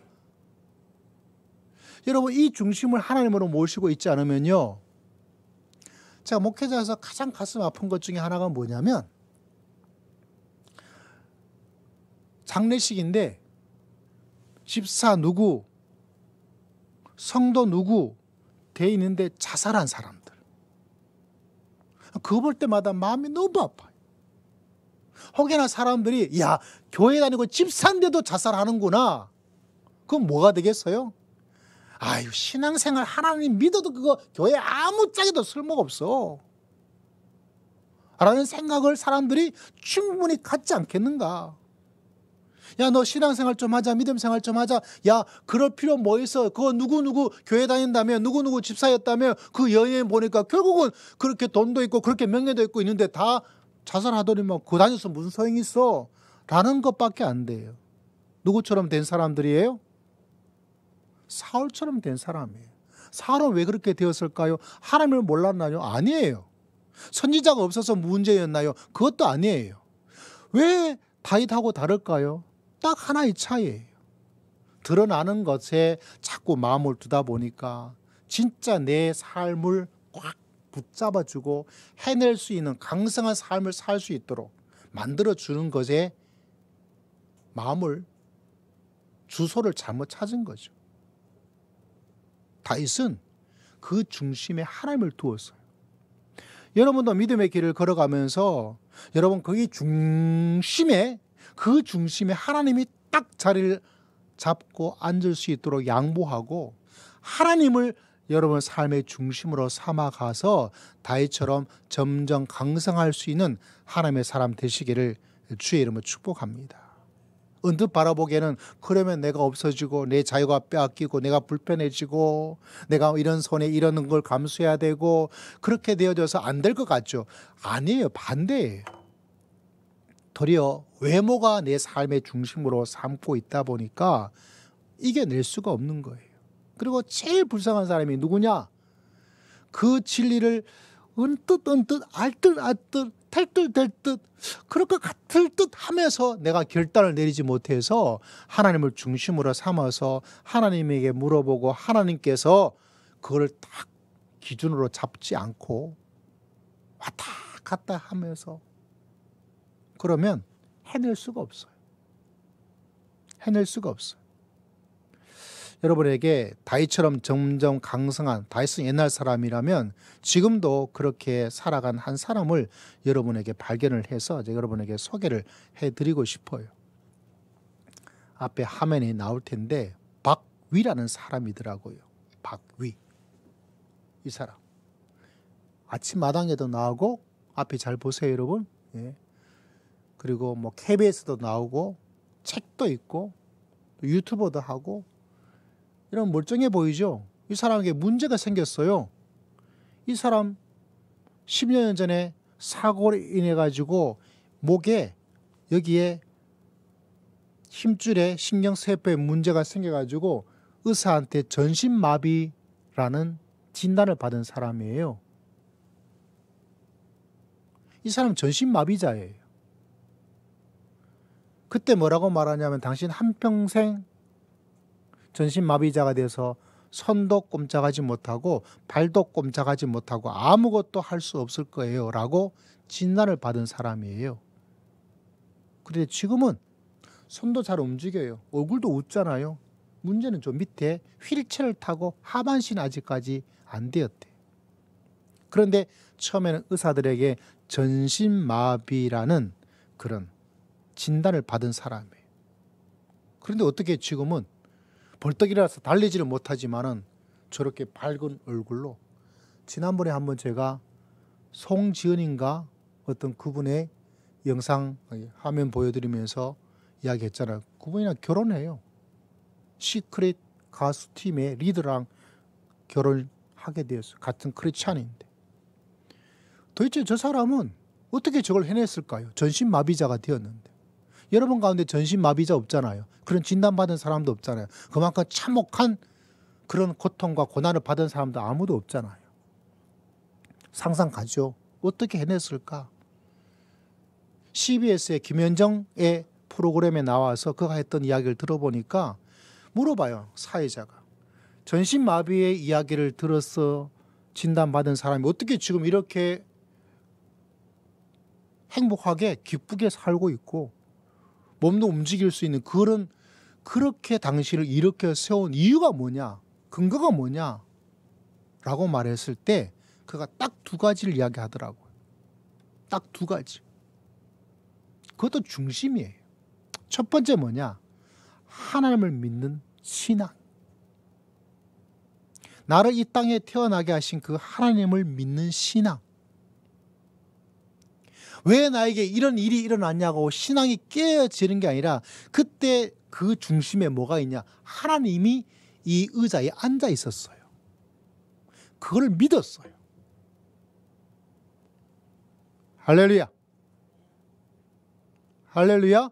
여러분, 이 중심을 하나님으로 모시고 있지 않으면요, 제가 목회자에서 가장 가슴 아픈 것 중에 하나가 뭐냐면, 장례식인데 집사 누구, 성도 누구 돼 있는데 자살한 사람들, 그거 볼 때마다 마음이 너무 아파요. 혹여나 사람들이 야, 교회 다니고 집사인데도 자살하는구나. 그건 뭐가 되겠어요? 아유, 신앙생활 하나님 믿어도 그거 교회 아무 짝에도 쓸모가 없어 라는 생각을 사람들이 충분히 갖지 않겠는가. 야, 너 신앙생활 좀 하자, 믿음생활 좀 하자. 야, 그럴 필요 뭐 있어. 그거 누구누구 교회 다닌다며, 누구누구 집사였다며, 그 연예인 보니까 결국은 그렇게 돈도 있고 그렇게 명예도 있고 있는데 다 자살하더니만 그거 다녀서 무슨 소용이 있어 라는 것밖에 안 돼요. 누구처럼 된 사람들이에요? 사울처럼 된 사람이에요. 사울은 왜 그렇게 되었을까요? 하나님을 몰랐나요? 아니에요. 선지자가 없어서 문제였나요? 그것도 아니에요. 왜 다윗하고 다를까요? 딱 하나의 차이예요. 드러나는 것에 자꾸 마음을 두다 보니까 진짜 내 삶을 꽉 붙잡아주고 해낼 수 있는 강성한 삶을 살 수 있도록 만들어주는 것에 마음을, 주소를 잘못 찾은 거죠. 다윗은 그 중심에 하나님을 두었어요. 여러분도 믿음의 길을 걸어가면서 여러분 거기 중심에, 그 중심에 하나님이 딱 자리를 잡고 앉을 수 있도록 양보하고 하나님을 여러분 삶의 중심으로 삼아가서 다윗처럼 점점 강성할 수 있는 하나님의 사람 되시기를 주의 이름으로 축복합니다. 언뜻 바라보기에는 그러면 내가 없어지고 내 자유가 빼앗기고 내가 불편해지고 내가 이런 손해 이런 걸 감수해야 되고 그렇게 되어져서 안 될 것 같죠. 아니에요. 반대예요. 도리어 외모가 내 삶의 중심으로 삼고 있다 보니까 이겨낼 수가 없는 거예요. 그리고 제일 불쌍한 사람이 누구냐? 그 진리를 언뜻 알듯 탈듯 그럴 것 같을 듯 하면서 내가 결단을 내리지 못해서 하나님을 중심으로 삼아서 하나님에게 물어보고 하나님께서 그걸 딱 기준으로 잡지 않고 왔다 갔다 하면서 그러면 해낼 수가 없어요. 해낼 수가 없어요. 여러분에게 다윗처럼 점점 강성한, 다윗은 옛날 사람이라면 지금도 그렇게 살아간 한 사람을 여러분에게 발견을 해서 여러분에게 소개를 해드리고 싶어요. 앞에 화면이 나올 텐데 박위라는 사람이더라고요. 박위. 이 사람. 아침마당에도 나오고 앞에 잘 보세요 여러분. 예. 그리고 뭐 KBS도 나오고 책도 있고 유튜버도 하고 이런 멀쩡해 보이죠. 이 사람에게 문제가 생겼어요. 이 사람 10여 년 전에 사고로 인해 가지고 목에 여기에 힘줄에 신경세포에 문제가 생겨 가지고 의사한테 전신마비라는 진단을 받은 사람이에요. 이 사람 전신마비자예요. 그때 뭐라고 말하냐면 당신 한평생 전신마비자가 돼서 손도 꼼짝하지 못하고 발도 꼼짝하지 못하고 아무것도 할 수 없을 거예요 라고 진단을 받은 사람이에요. 그런데 지금은 손도 잘 움직여요. 얼굴도 웃잖아요. 문제는 좀 밑에 휠체어를 타고 하반신 아직까지 안 되었대. 그런데 처음에는 의사들에게 전신마비라는 그런 진단을 받은 사람이에요. 그런데 어떻게 지금은 벌떡 일어나서 달리지를 못하지만은 저렇게 밝은 얼굴로 지난번에 한번 제가 송지은인가 어떤 그분의 영상 화면 보여드리면서 이야기했잖아요. 그분이랑 결혼해요. 시크릿 가수 팀의 리더랑 결혼하게 되었어요. 같은 크리스찬인데. 도대체 저 사람은 어떻게 저걸 해냈을까요? 전신마비자가 되었는데. 여러분 가운데 전신마비자 없잖아요. 그런 진단받은 사람도 없잖아요. 그만큼 참혹한 그런 고통과 고난을 받은 사람도 아무도 없잖아요. 상상 가죠. 어떻게 해냈을까? CBS의 김현정의 프로그램에 나와서 그가 했던 이야기를 들어보니까 물어봐요. 사회자가. 전신마비의 이야기를 들어서 진단받은 사람이 어떻게 지금 이렇게 행복하게 기쁘게 살고 있고 몸도 움직일 수 있는 그렇게 당신을 일으켜 세운 이유가 뭐냐? 근거가 뭐냐? 라고 말했을 때 그가 딱 두 가지를 이야기하더라고요. 딱 두 가지. 그것도 중심이에요. 첫 번째 뭐냐? 하나님을 믿는 신앙. 나를 이 땅에 태어나게 하신 그 하나님을 믿는 신앙. 왜 나에게 이런 일이 일어났냐고 신앙이 깨어지는 게 아니라 그때 그 중심에 뭐가 있냐? 하나님이 이 의자에 앉아 있었어요. 그걸 믿었어요. 할렐루야. 할렐루야.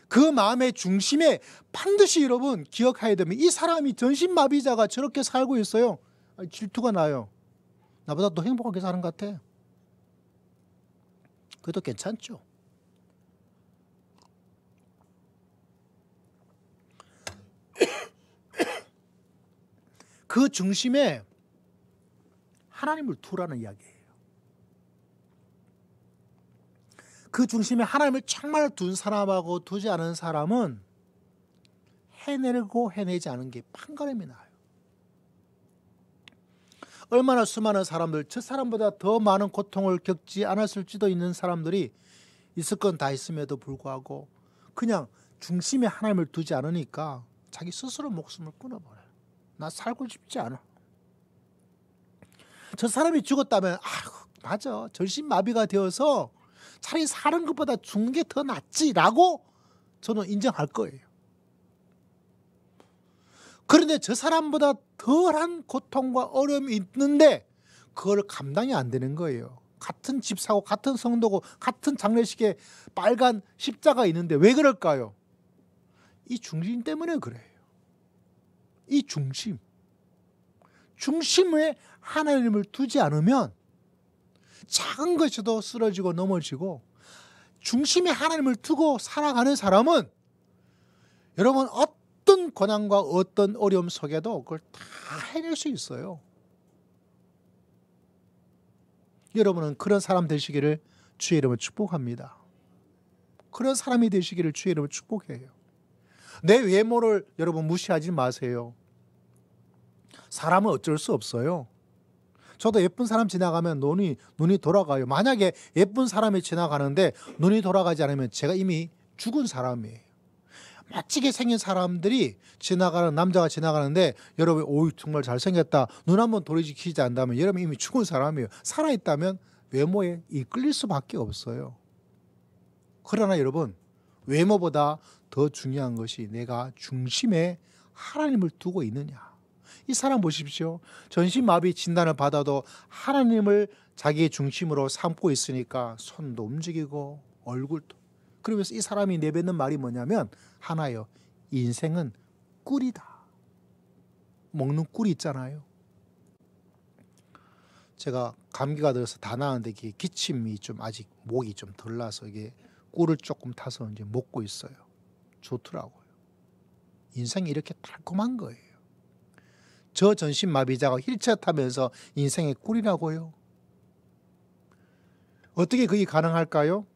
그 마음의 중심에 반드시 여러분 기억해야 되면 이 사람이 전신마비자가 저렇게 살고 있어요. 질투가 나요. 나보다 더 행복하게 사는 것 같아. 그래도 괜찮죠. 그 중심에 하나님을 두라는 이야기예요. 그 중심에 하나님을 정말 둔 사람하고 두지 않은 사람은 해내고 해내지 않은 게 판가름이 나요. 얼마나 수많은 사람들, 저 사람보다 더 많은 고통을 겪지 않았을지도 있는 사람들이 있을 건 다 있음에도 불구하고 그냥 중심에 하나님을 두지 않으니까 자기 스스로 목숨을 끊어버려요. 나 살고 싶지 않아. 저 사람이 죽었다면 맞아. 전신마비가 되어서 차라리 사는 것보다 죽는 게 더 낫지라고 저는 인정할 거예요. 그런데 저 사람보다 덜한 고통과 어려움이 있는데 그걸 감당이 안 되는 거예요. 같은 집 사고 같은 성도고 같은 장례식에 빨간 십자가 있는데 왜 그럴까요? 이 중심 때문에 그래요. 이 중심에 하나님을 두지 않으면 작은 것에도 쓰러지고 넘어지고, 중심에 하나님을 두고 살아가는 사람은 여러분 어떤 고난과 어떤 어려움 속에도 그걸 다 해낼 수 있어요. 여러분은 그런 사람 되시기를 주의 이름으로 축복합니다. 그런 사람이 되시기를 주의 이름으로 축복해요. 내 외모를 여러분 무시하지 마세요. 사람은 어쩔 수 없어요. 저도 예쁜 사람 지나가면 눈이 돌아가요. 만약에 예쁜 사람이 지나가는데 눈이 돌아가지 않으면 제가 이미 죽은 사람이에요. 멋지게 생긴 사람들이 지나가는, 남자가 지나가는데 여러분 오이 정말 잘생겼다, 눈 한번 돌이키지 않다면 여러분 이미 죽은 사람이에요. 살아있다면 외모에 이끌릴 수밖에 없어요. 그러나 여러분, 외모보다 더 중요한 것이 내가 중심에 하나님을 두고 있느냐. 이 사람 보십시오. 전신마비 진단을 받아도 하나님을 자기의 중심으로 삼고 있으니까 손도 움직이고 얼굴도. 그러면서 이 사람이 내뱉는 말이 뭐냐면 하나요. 인생은 꿀이다. 먹는 꿀이 있잖아요. 제가 감기가 들어서 다 나았는데 이게 기침이 좀 아직 목이 좀 덜 나서 이게 꿀을 조금 타서 이제 먹고 있어요. 좋더라고요. 인생이 이렇게 달콤한 거예요. 저 전신마비자가 휠체어 타면서 인생의 꿀이라고요. 어떻게 그게 가능할까요?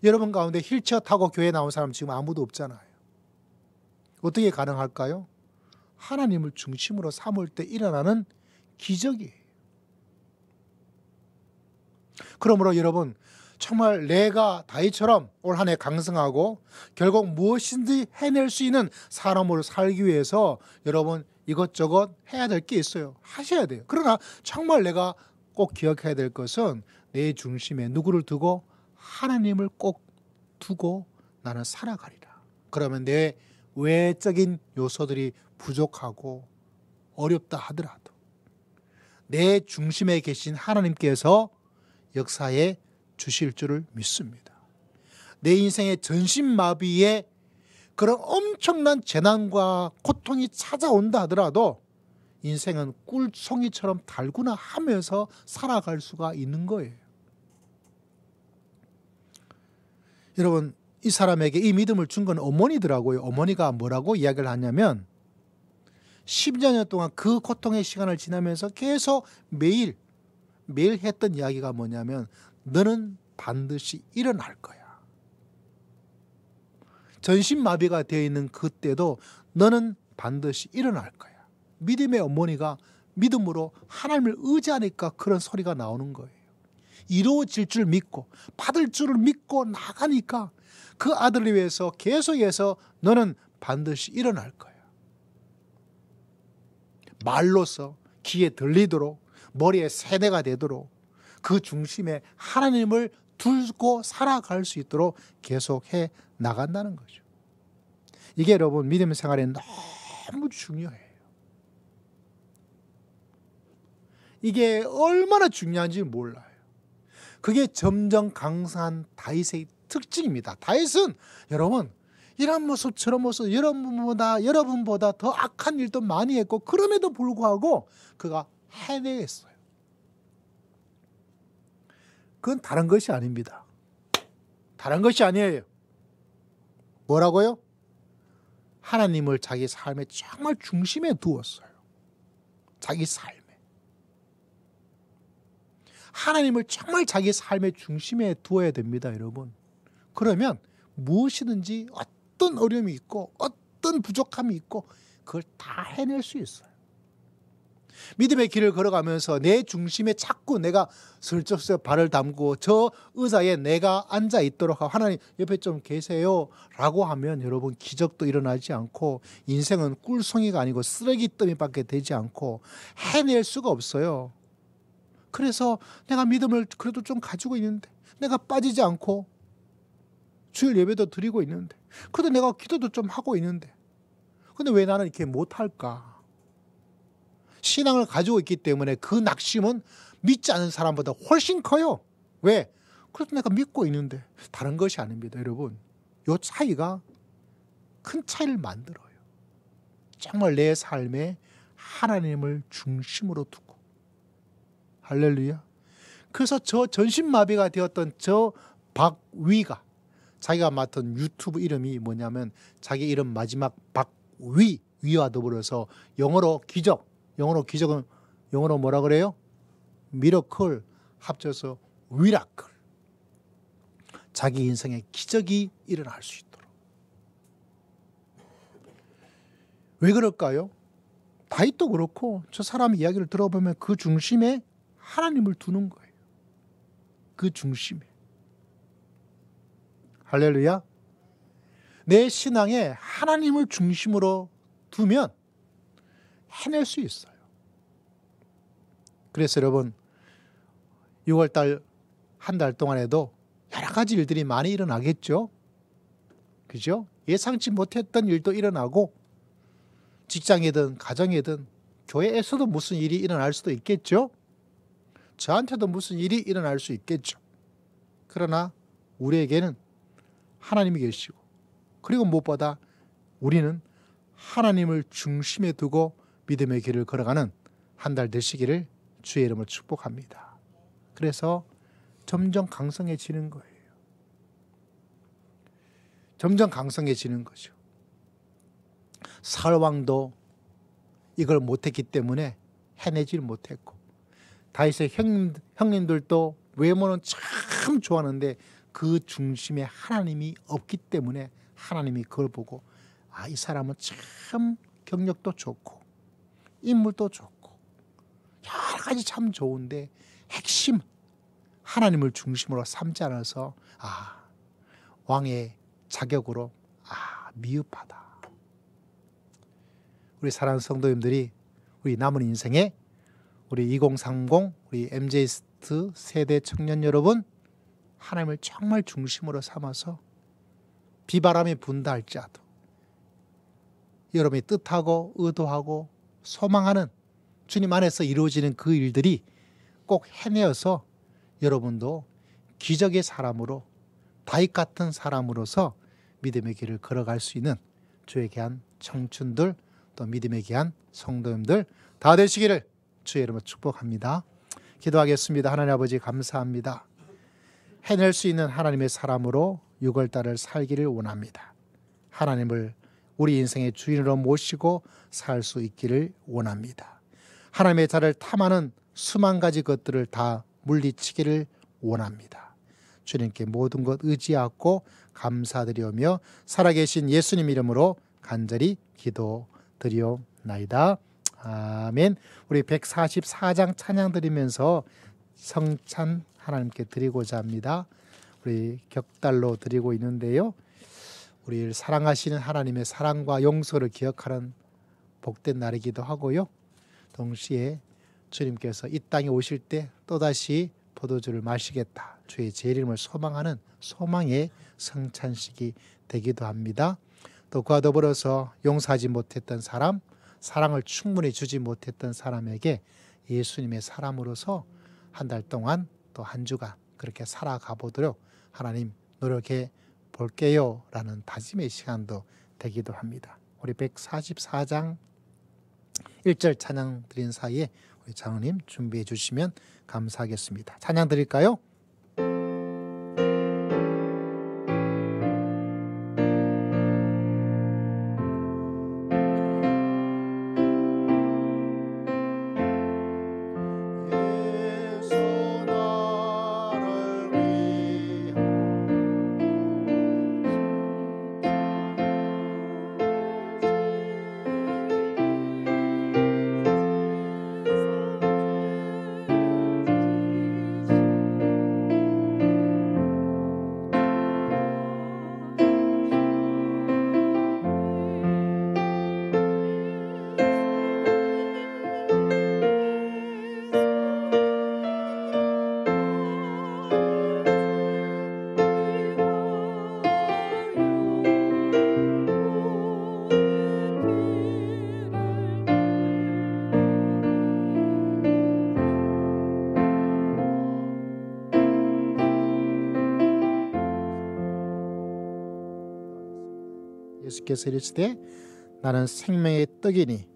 여러분 가운데 휠체어 타고 교회 나온 사람 지금 아무도 없잖아요. 어떻게 가능할까요? 하나님을 중심으로 삼을 때 일어나는 기적이에요. 그러므로 여러분, 정말 내가 다윗처럼 올 한 해 강성하고 결국 무엇인지 해낼 수 있는 사람으로 살기 위해서 여러분 이것저것 해야 될 게 있어요. 하셔야 돼요. 그러나 정말 내가 꼭 기억해야 될 것은 내 중심에 누구를 두고 하나님을 꼭 두고 나는 살아가리라. 그러면 내 외적인 요소들이 부족하고 어렵다 하더라도 내 중심에 계신 하나님께서 역사에 주실 줄을 믿습니다. 내 인생의 전신마비에 그런 엄청난 재난과 고통이 찾아온다 하더라도 인생은 꿀송이처럼 달구나 하면서 살아갈 수가 있는 거예요. 여러분, 이 사람에게 이 믿음을 준 건 어머니더라고요. 어머니가 뭐라고 이야기를 하냐면 10여 년 동안 그 고통의 시간을 지나면서 계속 매일 했던 이야기가 뭐냐면 너는 반드시 일어날 거야. 전신마비가 되어 있는 그때도 너는 반드시 일어날 거야. 믿음의 어머니가 믿음으로 하나님을 의지하니까 그런 소리가 나오는 거예요. 이루어질 줄 믿고 받을 줄을 믿고 나가니까 그 아들을 위해서 계속해서 너는 반드시 일어날 거야. 말로서 귀에 들리도록 머리에 세뇌가 되도록 그 중심에 하나님을 두고 살아갈 수 있도록 계속해 나간다는 거죠. 이게 여러분 믿음 생활에 너무 중요해요. 이게 얼마나 중요한지 몰라요. 그게 점점 강성한 다윗의 특징입니다. 다윗은 여러분 이런 모습 저런 모습 여러분보다 더 악한 일도 많이 했고 그럼에도 불구하고 그가 해냈어요. 그건 다른 것이 아닙니다. 다른 것이 아니에요. 뭐라고요? 하나님을 자기 삶의 정말 중심에 두었어요. 자기 삶에. 하나님을 정말 자기 삶의 중심에 두어야 됩니다, 여러분. 그러면 무엇이든지 어떤 어려움이 있고 어떤 부족함이 있고 그걸 다 해낼 수 있어요. 믿음의 길을 걸어가면서 내 중심에 자꾸 내가 슬쩍슬쩍 발을 담고 저 의자에 내가 앉아 있도록 하고 하나님 옆에 좀 계세요 라고 하면 여러분 기적도 일어나지 않고 인생은 꿀송이가 아니고 쓰레기더미밖에 되지 않고 해낼 수가 없어요. 그래서 내가 믿음을 그래도 좀 가지고 있는데 내가 빠지지 않고 주일 예배도 드리고 있는데, 그래도 내가 기도도 좀 하고 있는데, 근데 왜 나는 이렇게 못할까? 신앙을 가지고 있기 때문에 그 낙심은 믿지 않은 사람보다 훨씬 커요. 왜? 그래서 내가 믿고 있는데. 다른 것이 아닙니다, 여러분. 이 차이가 큰 차이를 만들어요. 정말 내 삶에 하나님을 중심으로 두고. 할렐루야. 그래서 저 전신마비가 되었던 저 박위가, 자기가 맡은 유튜브 이름이 뭐냐면 자기 이름 마지막 박위, 위와 더불어서 영어로 기적, 영어로 기적은 영어로 뭐라 그래요? 미러클 합쳐서 위라클. 자기 인생에 기적이 일어날 수 있도록. 왜 그럴까요? 다윗도 그렇고 저 사람 이야기를 들어보면 그 중심에 하나님을 두는 거예요. 그 중심에. 할렐루야. 내 신앙에 하나님을 중심으로 두면 해낼 수 있어요. 그래서 여러분 6월달 한 달 동안에도 여러 가지 일들이 많이 일어나겠죠. 그죠? 예상치 못했던 일도 일어나고 직장이든 가정이든 교회에서도 무슨 일이 일어날 수도 있겠죠. 저한테도 무슨 일이 일어날 수 있겠죠. 그러나 우리에게는 하나님이 계시고, 그리고 무엇보다 우리는 하나님을 중심에 두고 믿음의 길을 걸어가는 한 달 되시기를 주의 이름으로 축복합니다. 그래서 점점 강성해지는 거예요. 점점 강성해지는 거죠. 사울왕도 이걸 못했기 때문에 해내질 못했고, 다윗의 형님들도 외모는 참 좋았는데 그 중심에 하나님이 없기 때문에 하나님이 그걸 보고 이 사람은 참 경력도 좋고 인물도 좋고 여러 가지 참 좋은데 핵심 하나님을 중심으로 삼지 않아서 왕의 자격으로 미흡하다. 우리 사랑하는 성도님들이 우리 남은 인생에 우리 2030 우리 MJ스트 세대 청년 여러분, 하나님을 정말 중심으로 삼아서 비바람이 분다 할지라도 여러분이 뜻하고 의도하고 소망하는 주님 안에서 이루어지는 그 일들이 꼭 해내어서 여러분도 기적의 사람으로, 다윗 같은 사람으로서 믿음의 길을 걸어갈 수 있는 주의 귀한 청춘들, 또 믿음의 귀한 성도님들 다 되시기를 주의 이름으로 축복합니다. 기도하겠습니다. 하나님 아버지 감사합니다. 해낼 수 있는 하나님의 사람으로 6월달을 살기를 원합니다. 하나님을 우리 인생의 주인으로 모시고 살 수 있기를 원합니다. 하나님의 자를 탐하는 수만 가지 것들을 다 물리치기를 원합니다. 주님께 모든 것 의지하고 감사드리오며 살아계신 예수님 이름으로 간절히 기도드리옵나이다. 아멘. 우리 144장 찬양 드리면서 성찬 하나님께 드리고자 합니다. 우리 격달로 드리고 있는데요. 우리를 사랑하시는 하나님의 사랑과 용서를 기억하는 복된 날이기도 하고요. 동시에 주님께서 이 땅에 오실 때 또다시 포도주를 마시겠다, 주의 제 이름을 소망하는 소망의 성찬식이 되기도 합니다. 또 그와 더불어서 용서하지 못했던 사람, 사랑을 충분히 주지 못했던 사람에게 예수님의 사람으로서 한 달 동안 또 한 주간 그렇게 살아가 보도록 하나님 노력해 볼게요 라는 다짐의 시간도 되기도 합니다. 우리 144장 1절 찬양 드린 사이에 우리 장로님 준비해 주시면 감사하겠습니다. 찬양 드릴까요? 예수께서 이르시되 나는 생명의 떡이니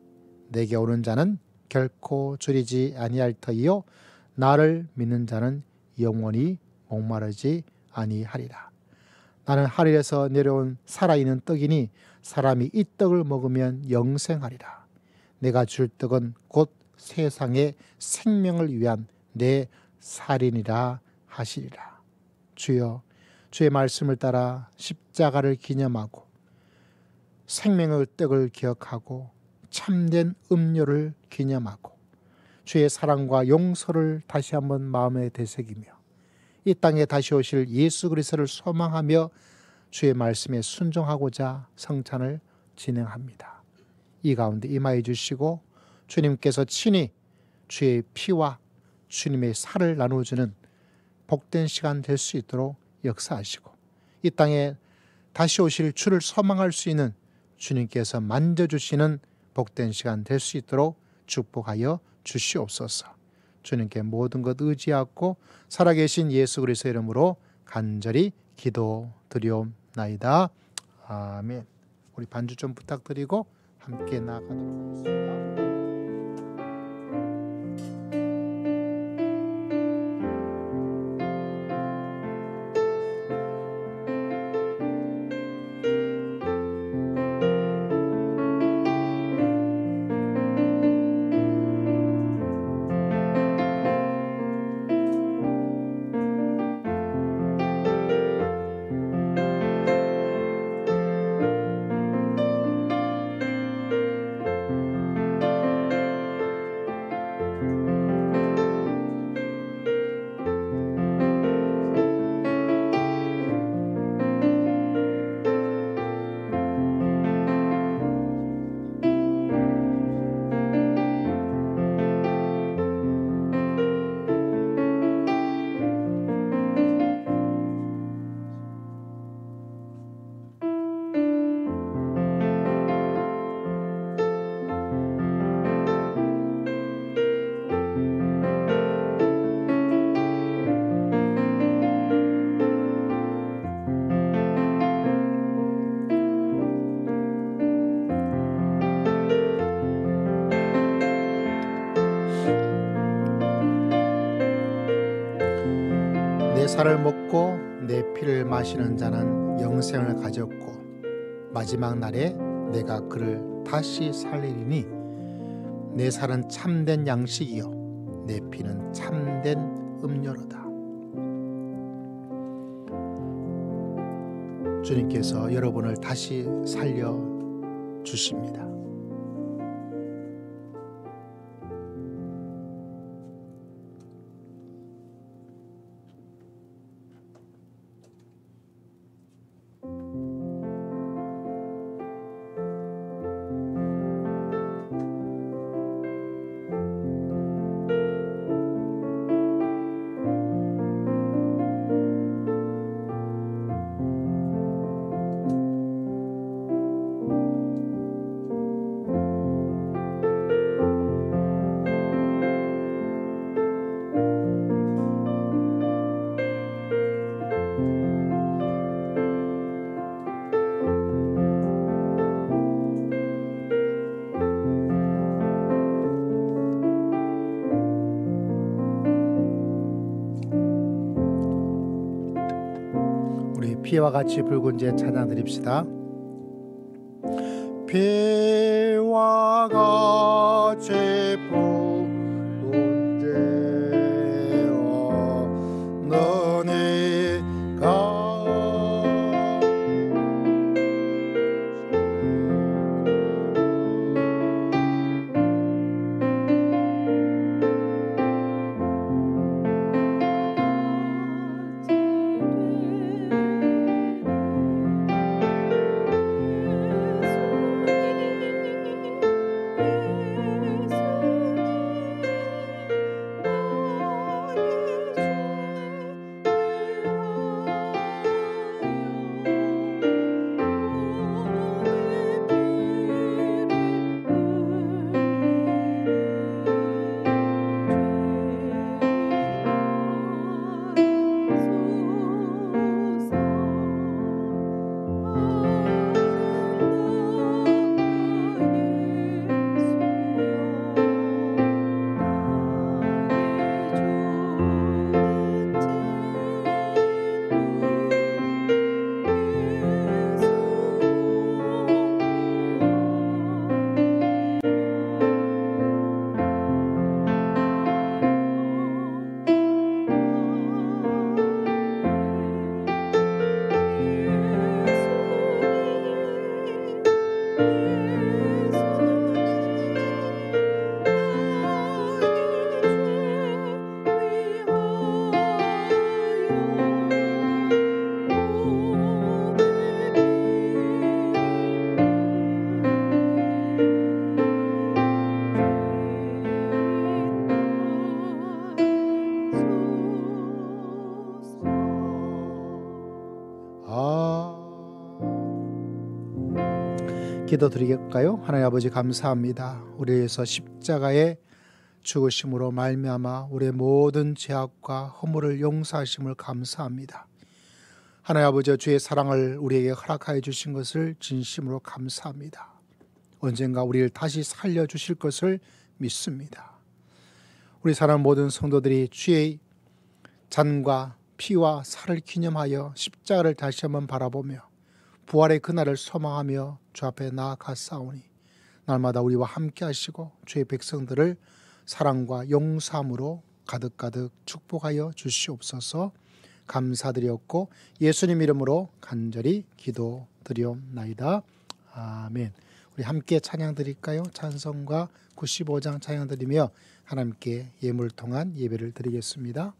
내게 오는 자는 결코 줄이지 아니할 터이요 나를 믿는 자는 영원히 목마르지 아니하리라. 나는 하늘에서 내려온 살아있는 떡이니 사람이 이 떡을 먹으면 영생하리라. 내가 줄 떡은 곧 세상의 생명을 위한 내 살이니라 하시리라. 주여, 주의 말씀을 따라 십자가를 기념하고 생명의 떡을 기억하고 참된 음료를 기념하고 주의 사랑과 용서를 다시 한번 마음에 되새기며 이 땅에 다시 오실 예수 그리스도를 소망하며 주의 말씀에 순종하고자 성찬을 진행합니다. 이 가운데 임하여 주시고 주님께서 친히 주의 피와 주님의 살을 나누어주는 복된 시간 될 수 있도록 역사하시고 이 땅에 다시 오실 주를 소망할 수 있는 주님께서 만져주시는 복된 시간 될 수 있도록 축복하여 주시옵소서. 주님께 모든 것 의지하고 살아계신 예수 그리스도의 이름으로 간절히 기도드리옵나이다. 아멘. 우리 반주 좀 부탁드리고 함께 나아가도록 하겠습니다. 내 살을 먹고 내 피를 마시는 자는 영생을 가졌고 마지막 날에 내가 그를 다시 살리리니 내 살은 참된 양식이요 내 피는 참된 음료로다. 주님께서 여러분을 다시 살려 주십니다. 피와 같이 붉은 제 찬양 드립시다. 피와 같이 붉은 제와 너니가 기도드리겠까요? 하나님 아버지 감사합니다. 우리 위해서 십자가의 죽으심으로 말미암아 우리의 모든 죄악과 허물을 용서하심을 감사합니다. 하나님 아버지 주의 사랑을 우리에게 허락하여 주신 것을 진심으로 감사합니다. 언젠가 우리를 다시 살려주실 것을 믿습니다. 우리 사랑 모든 성도들이 주의 잔과 피와 살을 기념하여 십자가를 다시 한번 바라보며 부활의 그날을 소망하며 주 앞에 나아가사오니 날마다 우리와 함께 하시고 주의 백성들을 사랑과 용서함으로 가득가득 축복하여 주시옵소서. 감사드렸고 예수님 이름으로 간절히 기도드리옵나이다. 아멘. 우리 함께 찬양 드릴까요? 찬송가 95장 찬양 드리며 하나님께 예물 통한 예배를 드리겠습니다.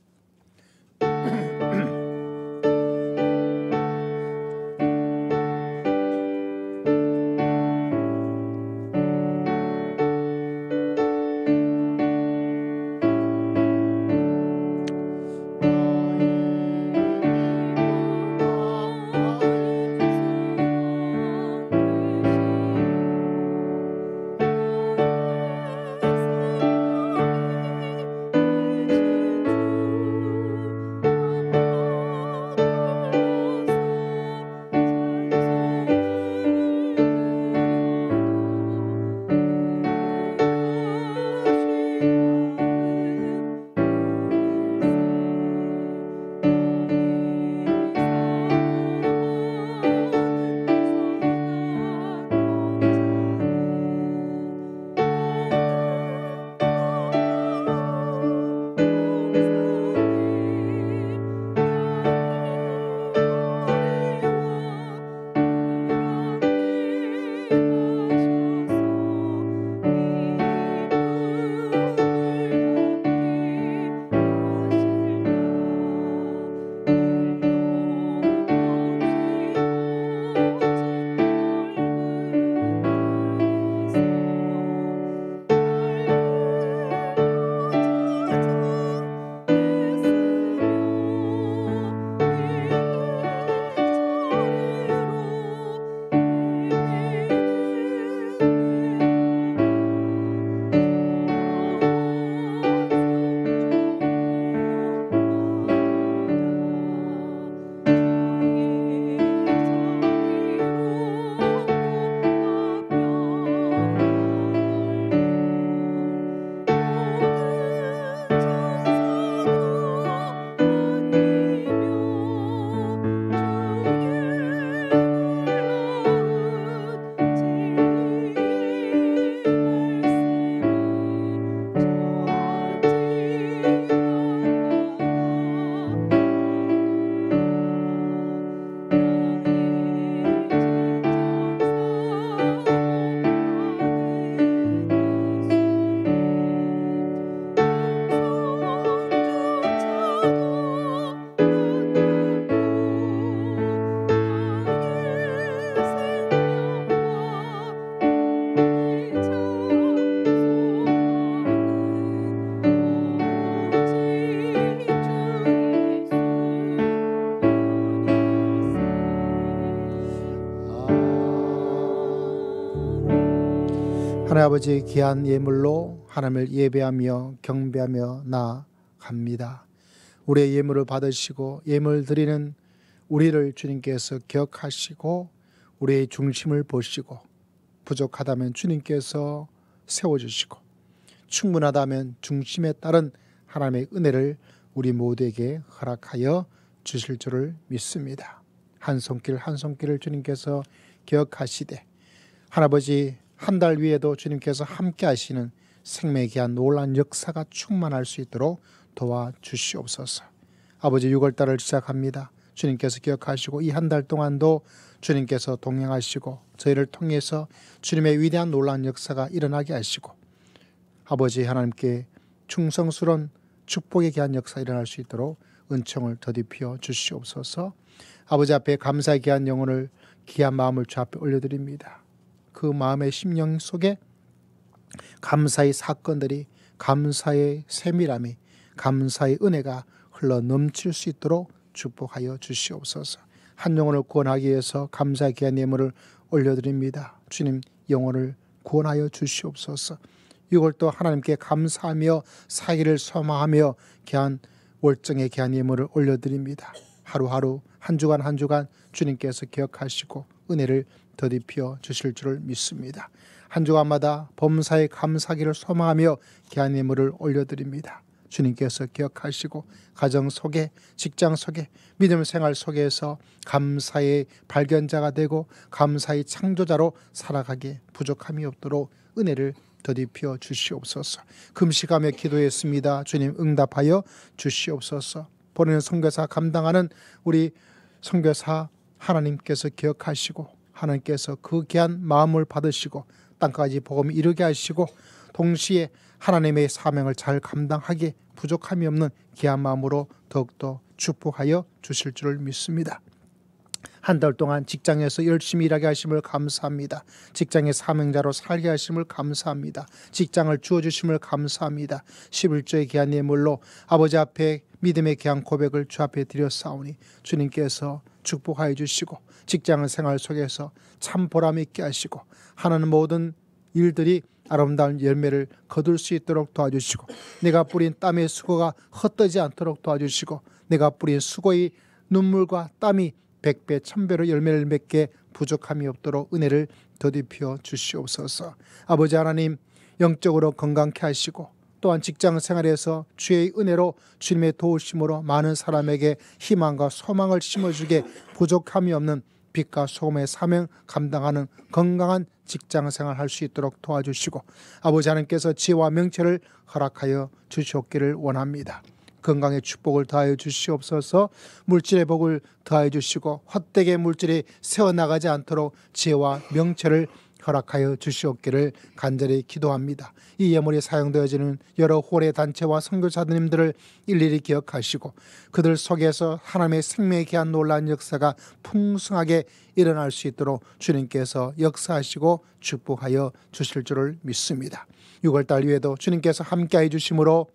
하나님 아버지 귀한 예물로 하나님을 예배하며 경배하며 나아갑니다. 우리의 예물을 받으시고 예물 드리는 우리를 주님께서 기억하시고 우리의 중심을 보시고 부족하다면 주님께서 세워주시고 충분하다면 중심에 따른 하나님의 은혜를 우리 모두에게 허락하여 주실 줄을 믿습니다. 한 손길 한 손길을 주님께서 기억하시되 하나버지 한 달 위에도 주님께서 함께 하시는 생명에 귀한 놀라운 역사가 충만할 수 있도록 도와주시옵소서. 아버지 6월달을 시작합니다. 주님께서 기억하시고 이 한 달 동안도 주님께서 동행하시고 저희를 통해서 주님의 위대한 놀라운 역사가 일어나게 하시고 아버지 하나님께 충성스러운 축복에 귀한 역사 일어날 수 있도록 은총을 더디피어 주시옵소서. 아버지 앞에 감사의 귀한 영혼을 귀한 마음을 주 앞에 올려드립니다. 그 마음의 심령 속에 감사의 사건들이 감사의 세밀함이 감사의 은혜가 흘러 넘칠 수 있도록 축복하여 주시옵소서. 한 영혼을 구원하기 위해서 감사의 귀한 예물을 올려드립니다. 주님 영혼을 구원하여 주시옵소서. 6월도 하나님께 감사하며 사기를 소망하며 귀한 월정의 귀한 예물을 올려드립니다. 하루하루 한 주간 한 주간 주님께서 기억하시고 은혜를 더디피어 주실 줄을 믿습니다. 한 주간마다 범사에 감사기를 소망하며 귀한 예물을 올려드립니다. 주님께서 기억하시고 가정 속에, 직장 속에, 믿음 생활 속에서 감사의 발견자가 되고 감사의 창조자로 살아가게 부족함이 없도록 은혜를 더디피어 주시옵소서. 금식하며 기도했습니다. 주님 응답하여 주시옵소서. 보내는 선교사 감당하는 우리 선교사 하나님께서 기억하시고 하나님께서 그 귀한 마음을 받으시고 땅까지 복음이 이르게 하시고 동시에 하나님의 사명을 잘 감당하기에 부족함이 없는 귀한 마음으로 더욱더 축복하여 주실 줄을 믿습니다. 한 달 동안 직장에서 열심히 일하게 하심을 감사합니다. 직장의 사명자로 살게 하심을 감사합니다. 직장을 주어주심을 감사합니다. 11조의 귀한 예물로 아버지 앞에 믿음의 귀한 고백을 주 앞에 드렸사오니 주님께서 축복하여 주시고 직장 생활 속에서 참 보람 있게 하시고 하는 모든 일들이 아름다운 열매를 거둘 수 있도록 도와주시고 내가 뿌린 땀의 수고가 헛되지 않도록 도와주시고 내가 뿌린 수고의 눈물과 땀이 100배 1000배로 열매를 맺게 부족함이 없도록 은혜를 더디피어 주시옵소서. 아버지 하나님 영적으로 건강케 하시고 또한 직장 생활에서 주의 은혜로 주님의 도우심으로 많은 사람에게 희망과 소망을 심어주게 부족함이 없는 빛과 소금의 사명 감당하는 건강한 직장 생활 할 수 있도록 도와주시고 아버지 하나님께서 지혜와 명철을 허락하여 주시옵기를 원합니다. 건강의 축복을 더하여 주시옵소서. 물질의 복을 더하여 주시고 헛되게 물질이 새어나가지 않도록 지혜와 명철을 허락하여 주시옵기를 간절히 기도합니다. 이 예물이 사용되어지는 여러 홀의 단체와 선교사님들을 일일이 기억하시고 그들 속에서 하나님의 생명에 귀한 놀라운 역사가 풍성하게 일어날 수 있도록 주님께서 역사하시고 축복하여 주실 줄을 믿습니다. 6월달 위에도 주님께서 함께해 주심으로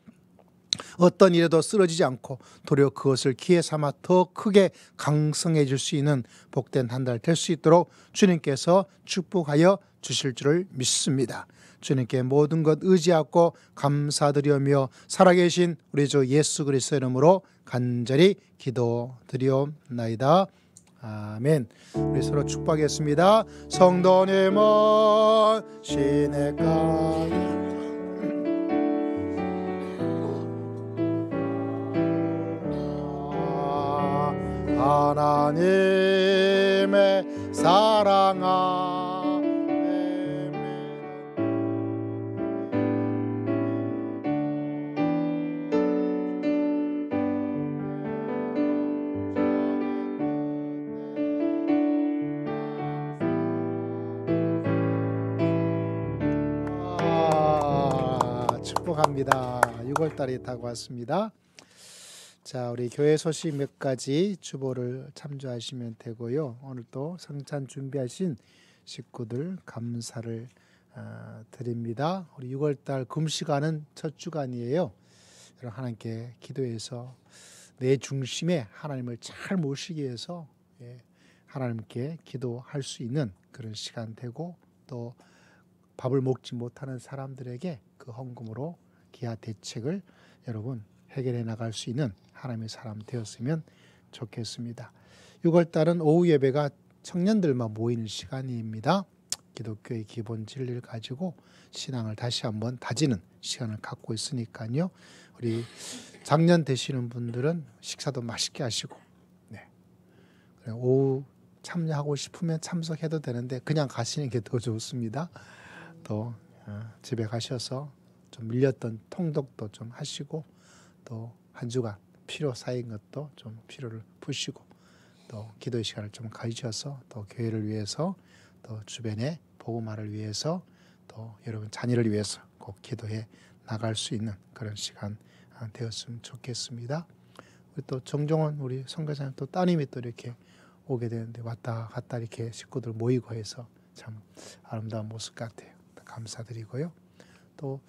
어떤 일에도 쓰러지지 않고 도리어 그것을 기회 삼아 더 크게 강성해질 수 있는 복된 한 달 될 수 있도록 주님께서 축복하여 주실 줄을 믿습니다. 주님께 모든 것 의지하고 감사드리며 살아계신 우리 주 예수 그리스도의 이름으로 간절히 기도드리옵나이다. 아멘. 우리 서로 축복하겠습니다. 성도님은 시냇가 하나님의 사랑아 축복합니다. 6월달이 다가왔습니다. 자, 우리 교회 소식 몇 가지 주보를 참조하시면 되고요. 오늘 또 성찬 준비하신 식구들 감사를 드립니다. 우리 6월달 금시간은 첫 주간이에요. 여러분 하나님께 기도해서 내 중심에 하나님을 잘 모시기 위해서 하나님께 기도할 수 있는 그런 시간 되고 또 밥을 먹지 못하는 사람들에게 그 헌금으로 기하 대책을 여러분 해결해 나갈 수 있는 하나님의 사람 되었으면 좋겠습니다. 6월달은 오후 예배가 청년들만 모이는 시간입니다. 기독교의 기본 진리를 가지고 신앙을 다시 한번 다지는 시간을 갖고 있으니까요. 우리 장년 되시는 분들은 식사도 맛있게 하시고 오후 참여하고 싶으면 참석해도 되는데 그냥 가시는 게 더 좋습니다. 또 집에 가셔서 좀 밀렸던 통독도 좀 하시고 또 한 주간 피로 쌓인 것도 좀 피로를 푸시고 또 기도의 시간을 좀 가지셔서 또 교회를 위해서 또 주변의 복음화를 위해서 또 여러분 자녀를 위해서 꼭 기도해 나갈 수 있는 그런 시간 되었으면 좋겠습니다. 또 정종원 우리 선교사님 또 따님이 또 이렇게 오게 되는데 왔다 갔다 이렇게 식구들 모이고 해서 참 아름다운 모습 같아요. 감사드리고요. 또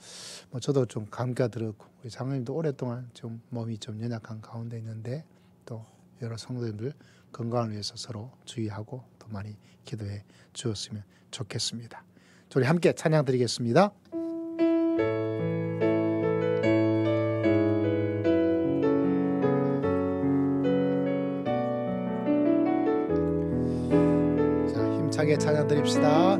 뭐 저도 좀 감기가 들었고 우리 장로님도 오랫동안 좀 몸이 좀 연약한 가운데 있는데 또 여러 성도님들 건강을 위해서 서로 주의하고 또 또 많이 기도해 주었으면 좋겠습니다. 우리 함께 찬양 드리겠습니다. 자, 힘차게 찬양 드립시다.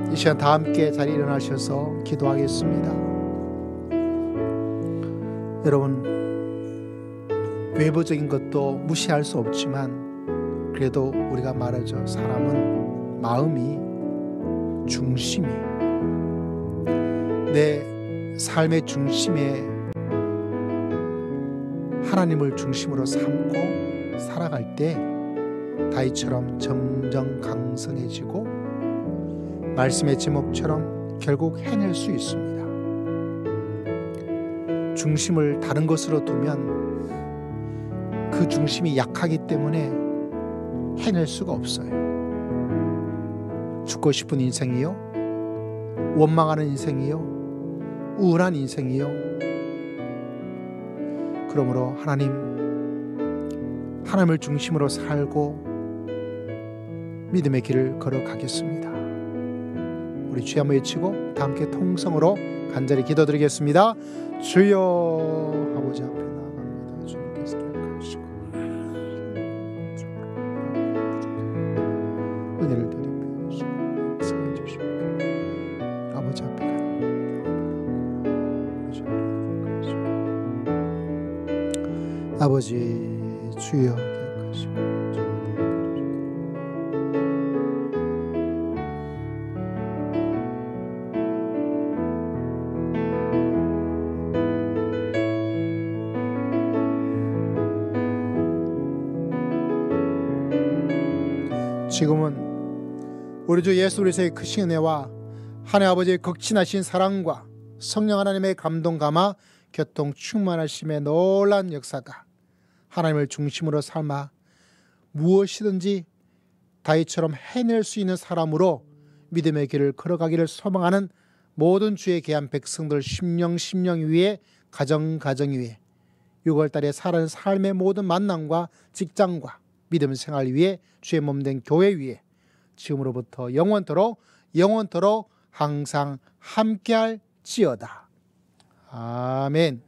이 시간 다 함께 자리에 일어나셔서 기도하겠습니다. 여러분, 외부적인 것도 무시할 수 없지만 그래도 우리가 말하죠. 사람은 마음이 중심이, 내 삶의 중심에 하나님을 중심으로 삼고 살아갈 때 다윗처럼 점점 강성해지고 말씀의 제목처럼 결국 해낼 수 있습니다. 중심을 다른 것으로 두면 그 중심이 약하기 때문에 해낼 수가 없어요. 죽고 싶은 인생이요, 원망하는 인생이요, 우울한 인생이요. 그러므로 하나님을 중심으로 살고 믿음의 길을 걸어가겠습니다. 우리 주여 한번 외치고 다 함께 통성으로 간절히 기도드리겠습니다. 주여, 아버지 앞에 나아갑니다. 주님께서 기억하시고 은혜를 드리며 사랑해 주시고 아버지 앞에 아버지 주여 기억하시고 지금은 우리 주 예수 그리스도의 크신 은혜와 하나님 아버지의 극진하신 사랑과 성령 하나님의 감동 감화 교통 충만하심의 놀라운 역사가 하나님을 중심으로 삼아 무엇이든지 다윗처럼 해낼 수 있는 사람으로 믿음의 길을 걸어가기를 소망하는 모든 주의 귀한 백성들 심령 위에 가정 위에 6월달에 살아가는 삶의 모든 만남과 직장과 믿음 생활 위에 주의 몸된 교회 위에 지금으로부터 영원토록 항상 함께할지어다. 아멘.